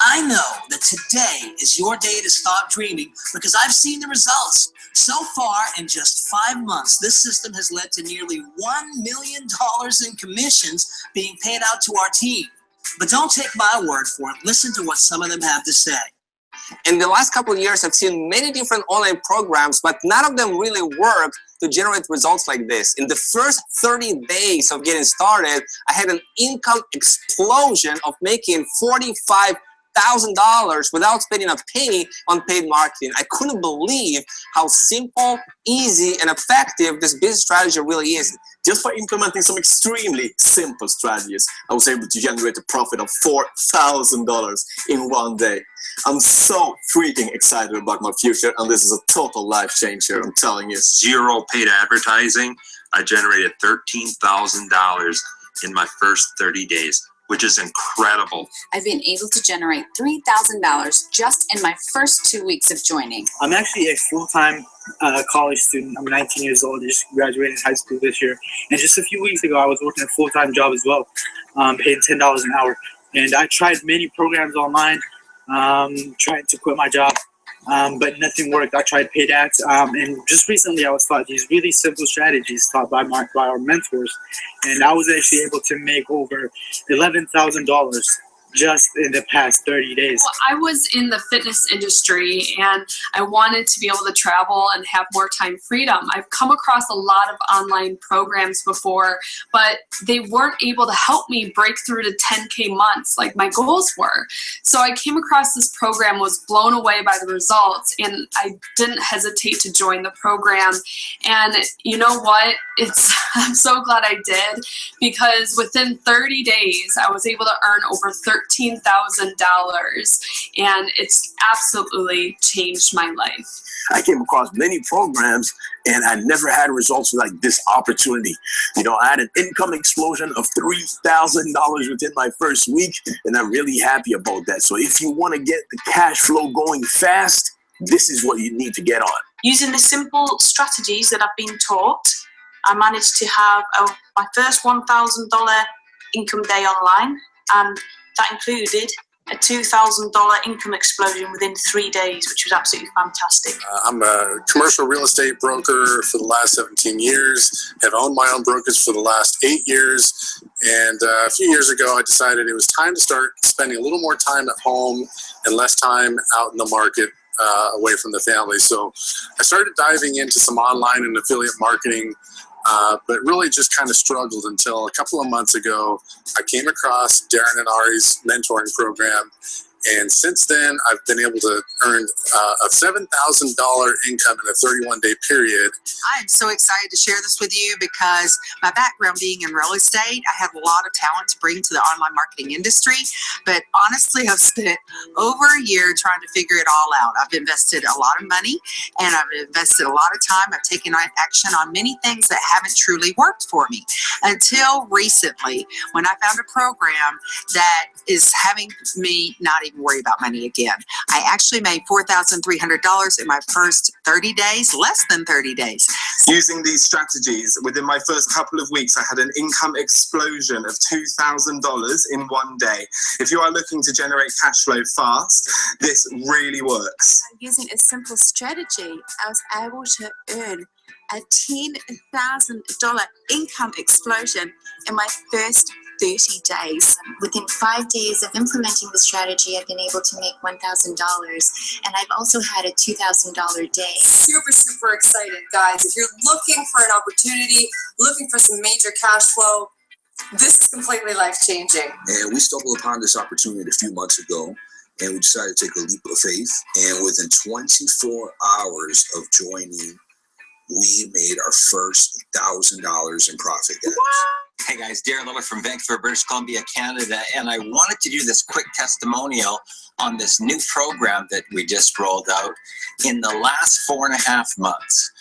I know that today is your day to stop dreaming, because I've seen the results. So far, in just 5 months, this system has led to nearly $1 million in commissions being paid out to our team. But don't take my word for it. Listen to what some of them have to say. In the last couple of years, I've seen many different online programs, but none of them really work to generate results like this. In the first 30 days of getting started, I had an income explosion of making $45,000 without spending a penny on paid marketing. I couldn't believe how simple, easy, and effective this business strategy really is. Just by implementing some extremely simple strategies, I was able to generate a profit of $4,000 in one day. I'm so freaking excited about my future, and this is a total life changer, I'm telling you. Zero paid advertising. I generated $13,000 in my first 30 days, which is incredible. I've been able to generate $3,000 just in my first 2 weeks of joining. I'm actually a full-time college student. I'm 19 years old. I just graduated high school this year. And just a few weeks ago, I was working a full-time job as well, paying $10 an hour. And I tried many programs online, trying to quit my job, but nothing worked. I tried paid ads, and just recently I was taught these really simple strategies taught by our mentors, and I was actually able to make over $11,000 just in the past 30 days. Well, I was in the fitness industry and I wanted to be able to travel and have more time freedom. I've come across a lot of online programs before, but they weren't able to help me break through to 10K months like my goals were. So I came across this program, was blown away by the results, and I didn't hesitate to join the program. And you know what? I'm so glad I did, because within 30 days, I was able to earn over $13,000, and it's absolutely changed my life. I came across many programs and I never had results like this opportunity. You know, I had an income explosion of $3,000 within my first week, and I'm really happy about that. So if you want to get the cash flow going fast, this is what you need to get on. Using the simple strategies that I've been taught, I managed to have my first $1,000 income day online, and that included a $2,000 income explosion within 3 days, which was absolutely fantastic. I'm a commercial real estate broker for the last 17 years, have owned my own brokerage for the last 8 years, and a few years ago I decided it was time to start spending a little more time at home and less time out in the market, away from the family. So I started diving into some online and affiliate marketing, but really just kind of struggled until a couple of months ago I came across Darren and Ari's mentoring program, and since then I've been able to earn a $7,000 income in a 31-day period. I'm so excited to share this with you because my background being in real estate, I have a lot of talent to bring to the online marketing industry, but honestly I've spent over a year trying to figure it all out. I've invested a lot of money and I've invested a lot of time. I've taken action on many things that haven't truly worked for me until recently when I found a program that is having me not even worry about money again. I actually made $4,300 in my first 30 days, less than 30 days. Using these strategies, within my first couple of weeks, I had an income explosion of $2,000 in one day. If you are looking to generate cash flow fast, this really works. Using a simple strategy, I was able to earn a $10,000 income explosion in my first 30 days. Within 5 days of implementing the strategy, I've been able to make $1,000, and I've also had a $2,000 day. Super, super excited, guys. If you're looking for an opportunity, looking for some major cash flow, this is completely life-changing. And we stumbled upon this opportunity a few months ago, and we decided to take a leap of faith. And within 24 hours of joining, we made our first $1,000 in profit, guys. Hey guys, Darren Little from Vancouver, British Columbia, Canada, and I wanted to do this quick testimonial on this new program that we just rolled out. In the last 4.5 months,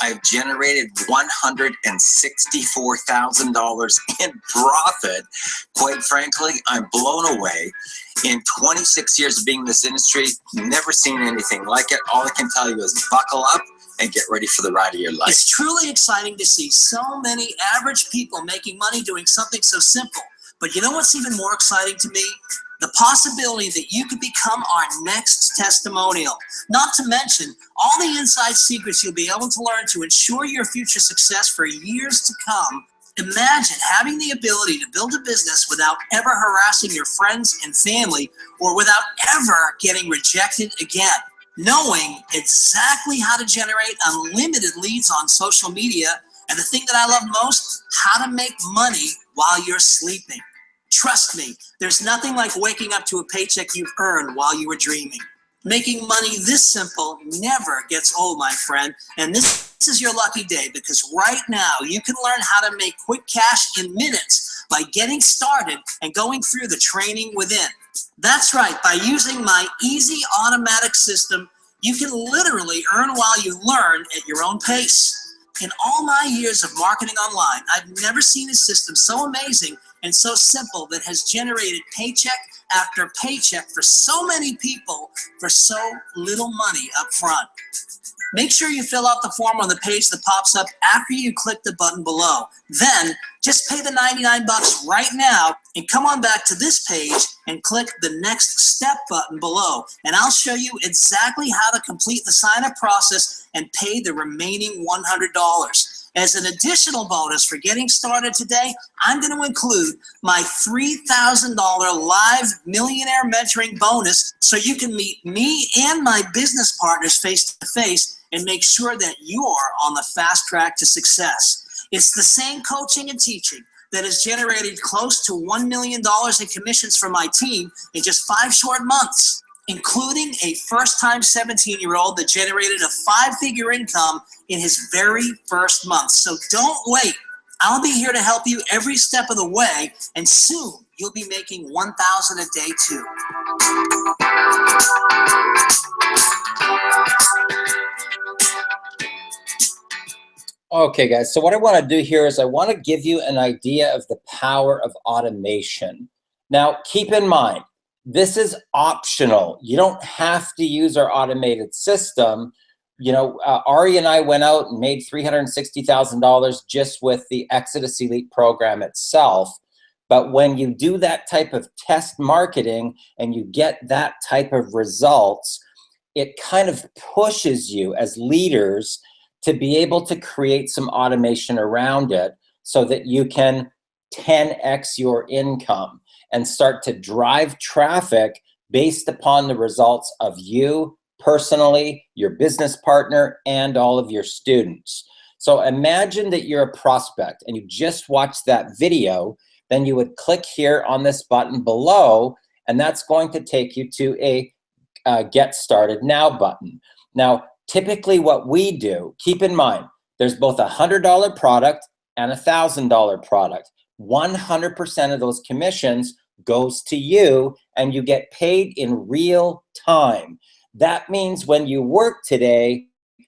I've generated $164,000 in profit. Quite frankly, I'm blown away. In 26 years of being in this industry, never seen anything like it. All I can tell you is buckle up and get ready for the ride of your life. It's truly exciting to see so many average people making money doing something so simple. But you know what's even more exciting to me? the possibility that you could become our next testimonial. Not to mention all the inside secrets you'll be able to learn to ensure your future success for years to come. Imagine having the ability to build a business without ever harassing your friends and family, or without ever getting rejected again. Knowing exactly how to generate unlimited leads on social media, and the thing that I love most, how to make money while you're sleeping. Trust me, there's nothing like waking up to a paycheck you've earned while you were dreaming. Making money this simple never gets old, my friend, and this is your lucky day, because right now you can learn how to make quick cash in minutes by getting started and going through the training within. That's right, by using my easy automatic system, you can literally earn while you learn at your own pace. In all my years of marketing online, I've never seen a system so amazing and so simple that has generated paycheck after paycheck for so many people for so little money up front. Make sure you fill out the form on the page that pops up after you click the button below. Then just pay the 99 bucks right now and come on back to this page and click the next step button below. And I'll show you exactly how to complete the sign-up process and pay the remaining $100. As an additional bonus for getting started today, I'm going to include my $3,000 live millionaire mentoring bonus, so you can meet me and my business partners face to face and make sure that you are on the fast track to success. It's the same coaching and teaching that has generated close to $1 million in commissions for my team in just 5 short months, including a first-time 17-year-old that generated a 5-figure income in his very first month. So don't wait. I'll be here to help you every step of the way, and soon you'll be making $1,000 a day too. Okay, guys, so what I want to do here is I want to give you an idea of the power of automation. Now, keep in mind, this is optional. You don't have to use our automated system. You know, Ari and I went out and made $360,000 just with the Exodus Elite program itself. But when you do that type of test marketing and you get that type of results, it kind of pushes you as leaders to be able to create some automation around it so that you can 10x your income and start to drive traffic based upon the results of you personally, your business partner, and all of your students. So imagine that you're a prospect and you just watched that video, then you would click here on this button below, and that's going to take you to a Get Started Now button. Now, typically what we do, keep in mind, there's both a $100 product and a $1,000 product. 100% of those commissions goes to you, and you get paid in real time. That means when you work today,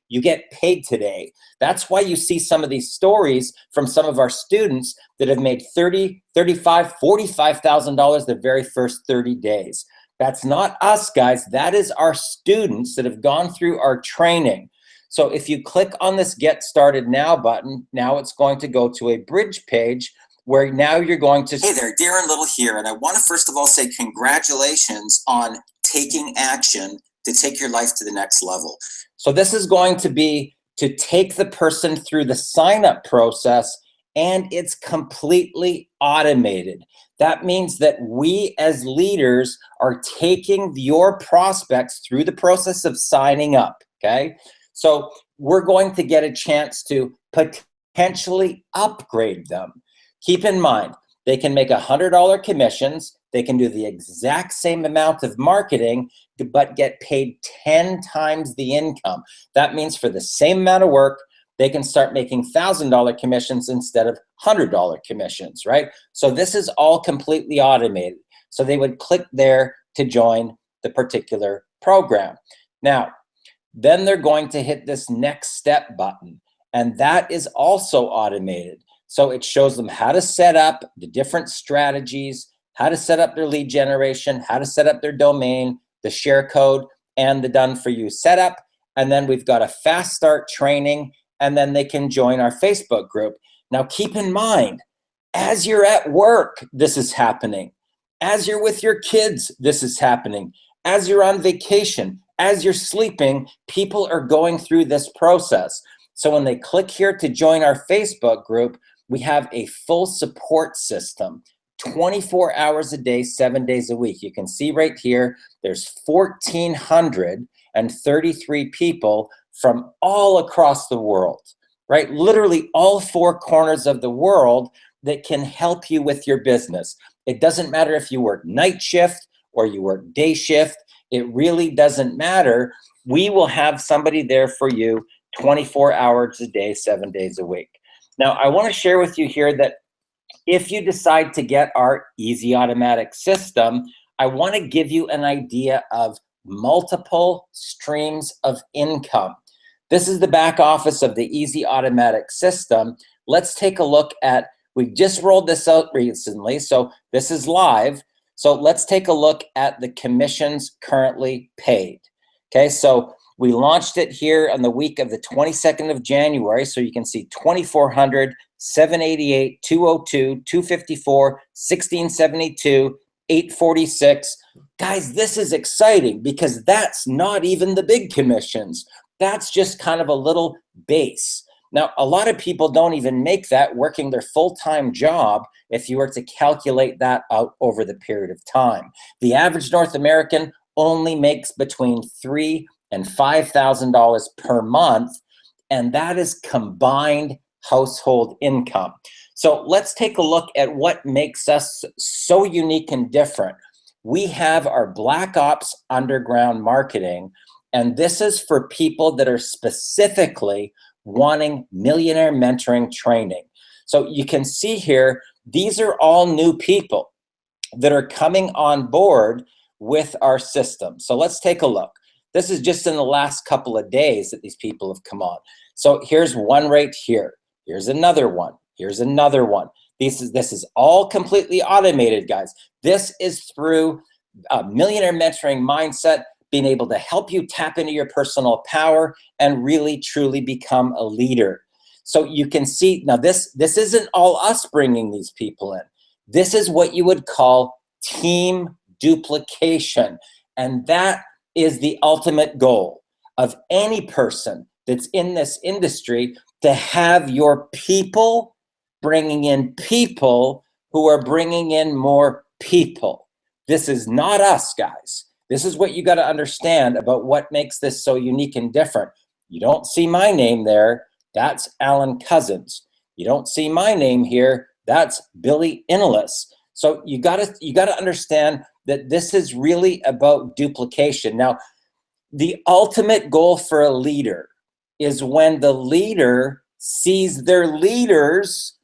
you get paid today. That's why you see some of these stories from some of our students that have made $30,000, $35,000, $45,000 the very first 30 days. That's not us, guys. That is our students that have gone through our training. So if you click on this Get Started Now button, now it's going to go to a bridge page where now you're going to... Hey there, Darren Little here, and I want to first of all say congratulations on taking action to take your life to the next level. So this is going to be to take the person through the sign-up process, and it's completely automated. That means that we as leaders are taking your prospects through the process of signing up, okay? So we're going to get a chance to potentially upgrade them. Keep in mind, they can make $100 commissions, they can do the exact same amount of marketing, but get paid 10 times the income. That means for the same amount of work, they can start making $1,000 commissions instead of $100 commissions, right? So this is all completely automated. So they would click there to join the particular program. Now, then they're going to hit this next step button, and that is also automated. So it shows them how to set up the different strategies, how to set up their lead generation, how to set up their domain, the share code, and the done for you setup. And then we've got a fast start training, and then they can join our Facebook group. Now keep in mind, as you're at work, this is happening. As you're with your kids, this is happening. As you're on vacation, as you're sleeping, people are going through this process. So when they click here to join our Facebook group, we have a full support system, 24 hours a day, 7 days a week. You can see right here, there's 1,433 people from all across the world, right? Literally all 4 corners of the world that can help you with your business. It doesn't matter if you work night shift or you work day shift. It really doesn't matter. We will have somebody there for you 24 hours a day, 7 days a week. Now, I want to share with you here that if you decide to get our Easy Automatic system, I want to give you an idea of multiple streams of income. This is the back office of the Easy Automatic system. Let's take a look at, we've just rolled this out recently, so this is live. So let's take a look at the commissions currently paid. Okay, so we launched it here on the week of the 22nd of January. So you can see 2,400, 788, 202, 254, 1672, 846. Guys, this is exciting because that's not even the big commissions. That's just kind of a little base. Now, a lot of people don't even make that working their full-time job if you were to calculate that out over the period of time. The average North American only makes between $3,000 and $5,000 per month, and that is combined household income. So let's take a look at what makes us so unique and different. We have our Black Ops Underground Marketing, and this is for people that are specifically wanting millionaire mentoring training. So you can see here, these are all new people that are coming on board with our system. So let's take a look. This is just in the last couple of days that these people have come on. So here's one right here. Here's another one. Here's another one. This is all completely automated, guys. This is through Millionaire Mentoring Mindset, being able to help you tap into your personal power and really truly become a leader. So you can see, now this isn't all us bringing these people in. This is what you would call team duplication. And that is the ultimate goal of any person that's in this industry, to have your people bringing in people who are bringing in more people. This is not us, guys. This is what you got to understand about what makes this so unique and different. You don't see my name there. That's Alan Cousins. You don't see my name here. That's Billy Inlis. So you got to understand that this is really about duplication. Now, the ultimate goal for a leader is when the leader sees their leaders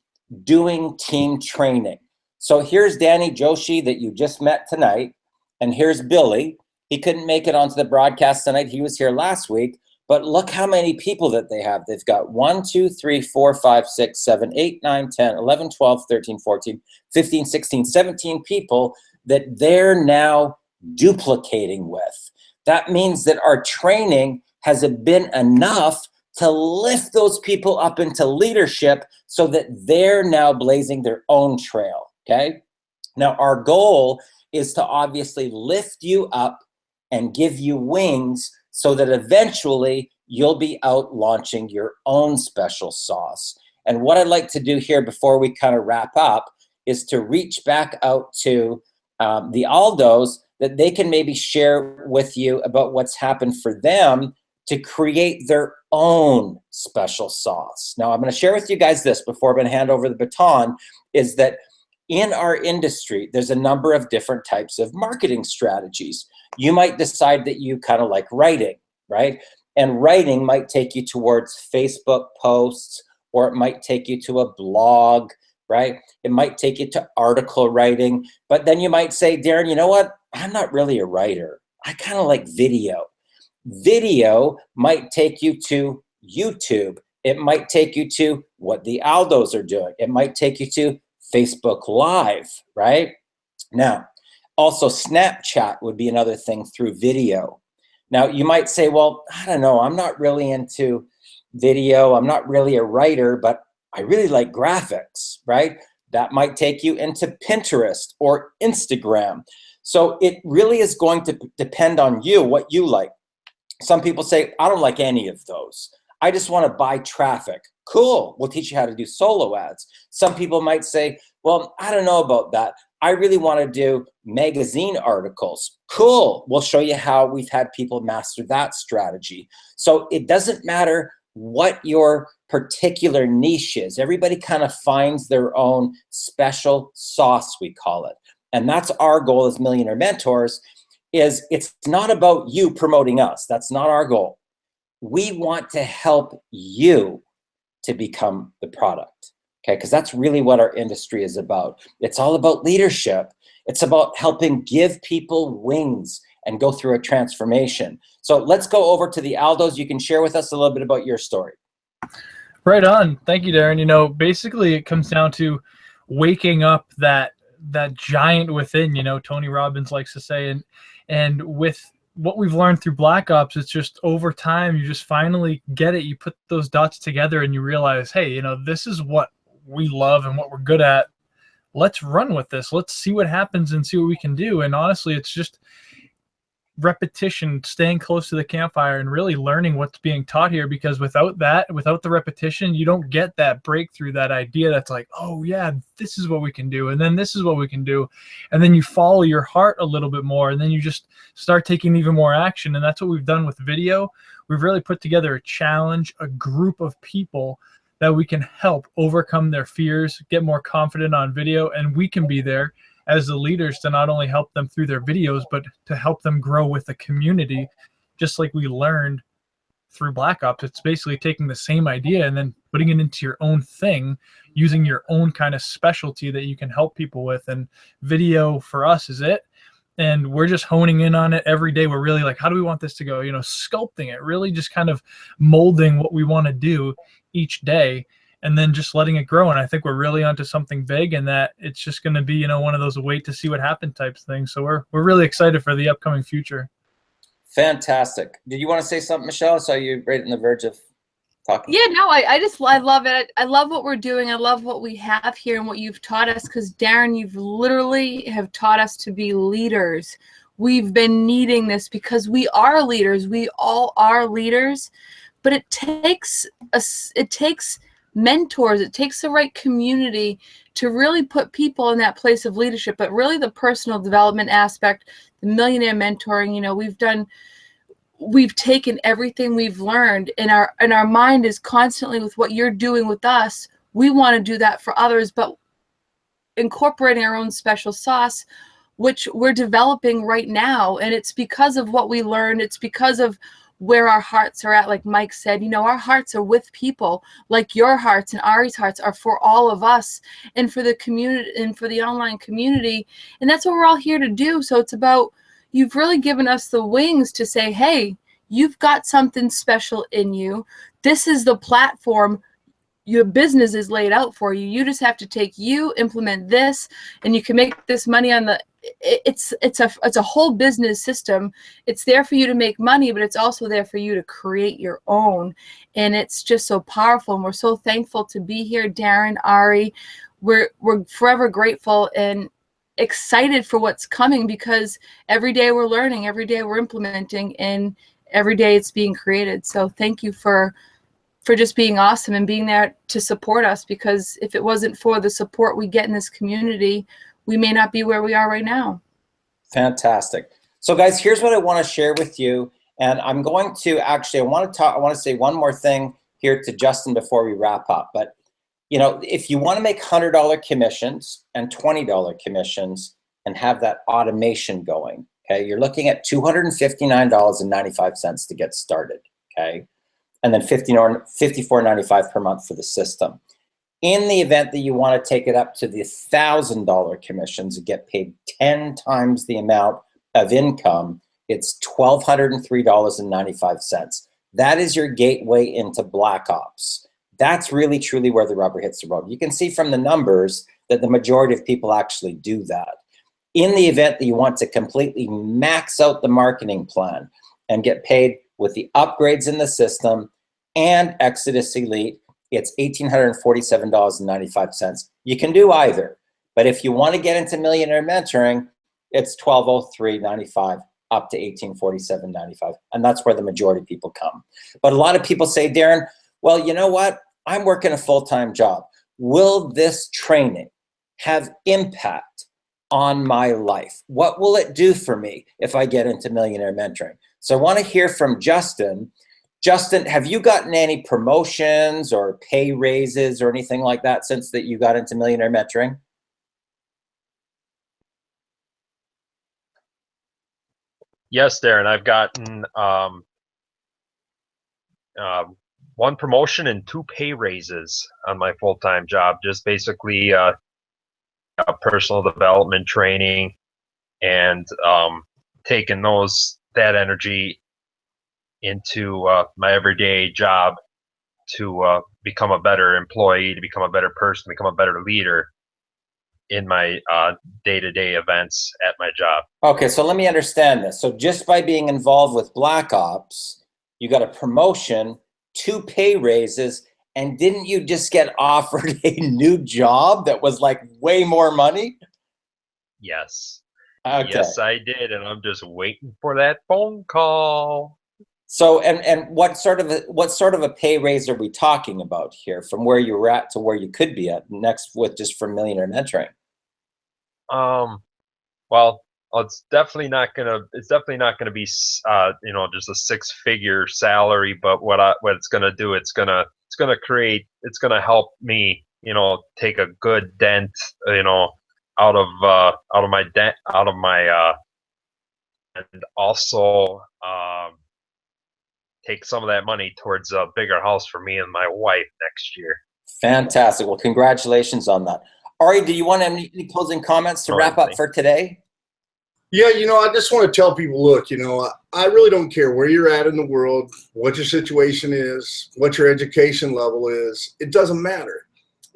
doing team training. So here's Danny Joshi that you just met tonight. And here's Billy. He couldn't make it onto the broadcast tonight. He was here last week. But look how many people that they have. They've got 1, 2, 3, 4, 5, 6, 7, 8, 9, 10, 11, 12, 13, 14, 15, 16, 17 people that they're now duplicating with. That means that our training has been enough to lift those people up into leadership so that they're now blazing their own trail, okay? Now, our goal is to obviously lift you up and give you wings so that eventually you'll be out launching your own special sauce. And what I'd like to do here before we kind of wrap up is to reach back out to the Aldos, that they can maybe share with you about what's happened for them to create their own special sauce. Now, I'm going to share with you guys this before I'm going to hand over the baton, is that in our industry, there's a number of different types of marketing strategies. You might decide that you kind of like writing, right? And writing might take you towards Facebook posts, or it might take you to a blog, right? It might take you to article writing. But then you might say, Darren, you know what? I'm not really a writer. I kind of like video. Video might take you to YouTube. It might take you to what the Aldos are doing. It might take you to Facebook Live, right? Now, also Snapchat would be another thing through video. Now, you might say, well, I don't know, I'm not really into video. I'm not really a writer, but I really like graphics, right? That might take you into Pinterest or Instagram. So it really is going to depend on you, what you like. Some people say, I don't like any of those. I just want to buy traffic. Cool, we'll teach you how to do solo ads. Some people might say, well, I don't know about that. I really want to do magazine articles. Cool, we'll show you how we've had people master that strategy. So it doesn't matter what your particular niche is. Everybody kind of finds their own special sauce, we call it. And that's our goal as Millionaire Mentors, is it's not about you promoting us. That's not our goal. We want to help you to become the product, okay? Because that's really what our industry is about. It's all about leadership. It's about helping give people wings and go through a transformation. So let's go over to the Aldos. You can share with us a little bit about your story. Right on. Thank you, Darren. You know, basically it comes down to waking up that giant within, you know, Tony Robbins likes to say, and with what we've learned through Black Ops, it's just over time, you just finally get it. You put those dots together and you realize, hey, you know, this is what we love and what we're good at. Let's run with this. Let's see what happens and see what we can do. And honestly, it's just repetition, staying close to the campfire and really learning what's being taught here, because without that, without the repetition, you don't get that breakthrough, that idea that's like, oh yeah, this is what we can do, and then this is what we can do, and then you follow your heart a little bit more, and then you just start taking even more action. And that's what we've done with video. We've really put together a challenge, a group of people that we can help overcome their fears, get more confident on video, and we can be there as the leaders to not only help them through their videos, but to help them grow with the community, just like we learned through Black Ops. It's basically taking the same idea and then putting it into your own thing, using your own kind of specialty that you can help people with. And video for us is it. And we're just honing in on it every day. We're really like, how do we want this to go? You know, sculpting it, really just kind of molding what we want to do each day, and then just letting it grow. And I think we're really onto something big, and that it's just going to be, you know, one of those wait to see what happened types things. So we're really excited for the upcoming future. Fantastic. Did you want to say something, Michelle? So you're right on the verge of talking. Yeah, no, I love it. I love what we're doing. I love what we have here and what you've taught us, because Darren, you've literally have taught us to be leaders. We've been needing this because we are leaders. We all are leaders, but it takes mentors, it takes the right community to really put people in that place of leadership. But really the personal development aspect, the millionaire mentoring, you know, we've taken everything we've learned, and our mind is constantly with what you're doing with us. We want to do that for others, but incorporating our own special sauce, which we're developing right now. And it's because of what we learned. It's because of where our hearts are at. Like Mike said, you know, our hearts are with people, like your hearts and Ari's hearts are for all of us and for the community and for the online community. And that's what we're all here to do. So it's about, you've really given us the wings to say, hey, you've got something special in you. This is the platform. Your business is laid out for you. You just have to take you, implement this, and you can make this money on the, it's a whole business system. It's there for you to make money, but it's also there for you to create your own. And it's just so powerful. And we're so thankful to be here, Darren, Ari. We're forever grateful and excited for what's coming, because every day we're learning, every day we're implementing, and every day it's being created. So thank you for just being awesome and being there to support us, because if it wasn't for the support we get in this community, we may not be where we are right now. Fantastic. So guys, here's what I want to share with you. And I'm going to actually, I want to say one more thing here to Justin before we wrap up. But you know, if you want to make $100 commissions and $20 commissions and have that automation going, okay, you're looking at $259.95 to get started, okay? And then $54.95 per month for the system. In the event that you want to take it up to the $1,000 commissions and get paid 10 times the amount of income, it's $1,203.95. That is your gateway into Black Ops. That's really, truly where the rubber hits the road. You can see from the numbers that the majority of people actually do that. In the event that you want to completely max out the marketing plan and get paid with the upgrades in the system and Exodus Elite, it's $1,847.95. You can do either. But if you want to get into millionaire mentoring, it's $1,203.95 up to $1,847.95. And that's where the majority of people come. But a lot of people say, Darren, well, you know what? I'm working a full-time job. Will this training have impact on my life? What will it do for me if I get into millionaire mentoring? So I want to hear from Justin. Justin, have you gotten any promotions or pay raises or anything like that since that you got into millionaire mentoring? Yes, Darren, I've gotten one promotion and 2 pay raises on my full-time job. Just basically personal development training and taking that energy into my everyday job to become a better employee, to become a better person, become a better leader in my day-to-day events at my job. Okay, so let me understand this. So just by being involved with Black Ops, you got a promotion, 2 pay raises, and didn't you just get offered a new job that was like way more money? Yes. Okay. Yes, I did, and I'm just waiting for that phone call. So, and what sort of a pay raise are we talking about here, from where you were at to where you could be at next with just for millionaire mentoring? Well, it's definitely not gonna be just a 6-figure salary, but what it's gonna do, it's gonna help me, take a good dent, out of my debt, and also take some of that money towards a bigger house for me and my wife next year. Fantastic. Well, congratulations on that. Ari, do you want any closing comments to wrap up for today? Yeah, I just want to tell people, look, I really don't care where you're at in the world, what your situation is, what your education level is. It doesn't matter.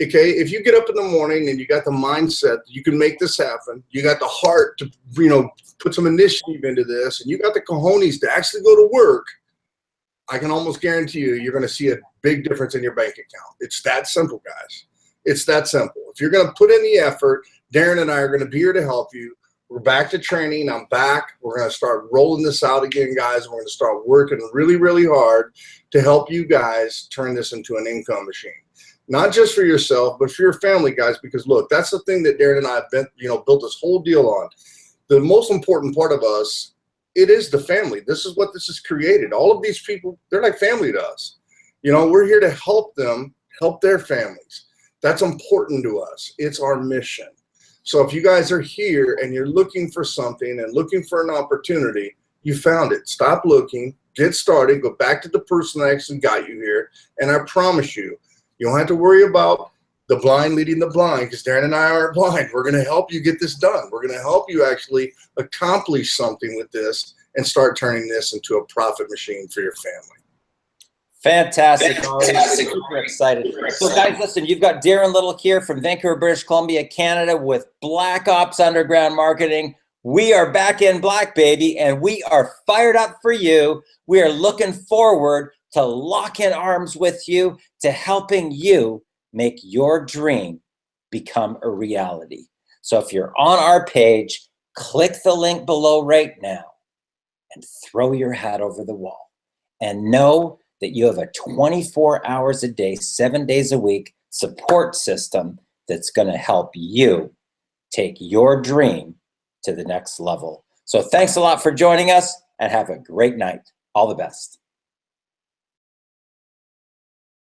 Okay, if you get up in the morning and you got the mindset that you can make this happen, you got the heart to, put some initiative into this, and you got the cojones to actually go to work, I can almost guarantee you're going to see a big difference in your bank account. It's that simple, guys. It's that simple. If you're going to put in the effort, Darren and I are going to be here to help you. We're back to training. I'm back. We're going to start rolling this out again, guys. We're going to start working really, really hard to help you guys turn this into an income machine. Not just for yourself, but for your family, guys, because, look, that's the thing that Darren and I have been, built this whole deal on. The most important part of us, it is the family. This is what this has created. All of these people, they're like family to us. We're here to help them, help their families. That's important to us. It's our mission. So if you guys are here and you're looking for something and looking for an opportunity, you found it. Stop looking, get started, go back to the person that actually got you here. And I promise you, you don't have to worry about the blind leading the blind, because Darren and I aren't blind. We're going to help you get this done. We're going to help you actually accomplish something with this and start turning this into a profit machine for your family. Fantastic. Super excited. So guys, listen, you've got Darren Little here from Vancouver, British Columbia, Canada, with Black Ops Underground Marketing. We are back in black, baby, and we are fired up for you. We are looking forward to locking arms with you, to helping you make your dream become a reality. So if you're on our page, click the link below right now and throw your hat over the wall. And know that you have a 24 hours a day, 7 days a week support system that's going to help you take your dream to the next level. So thanks a lot for joining us, and have a great night. All the best.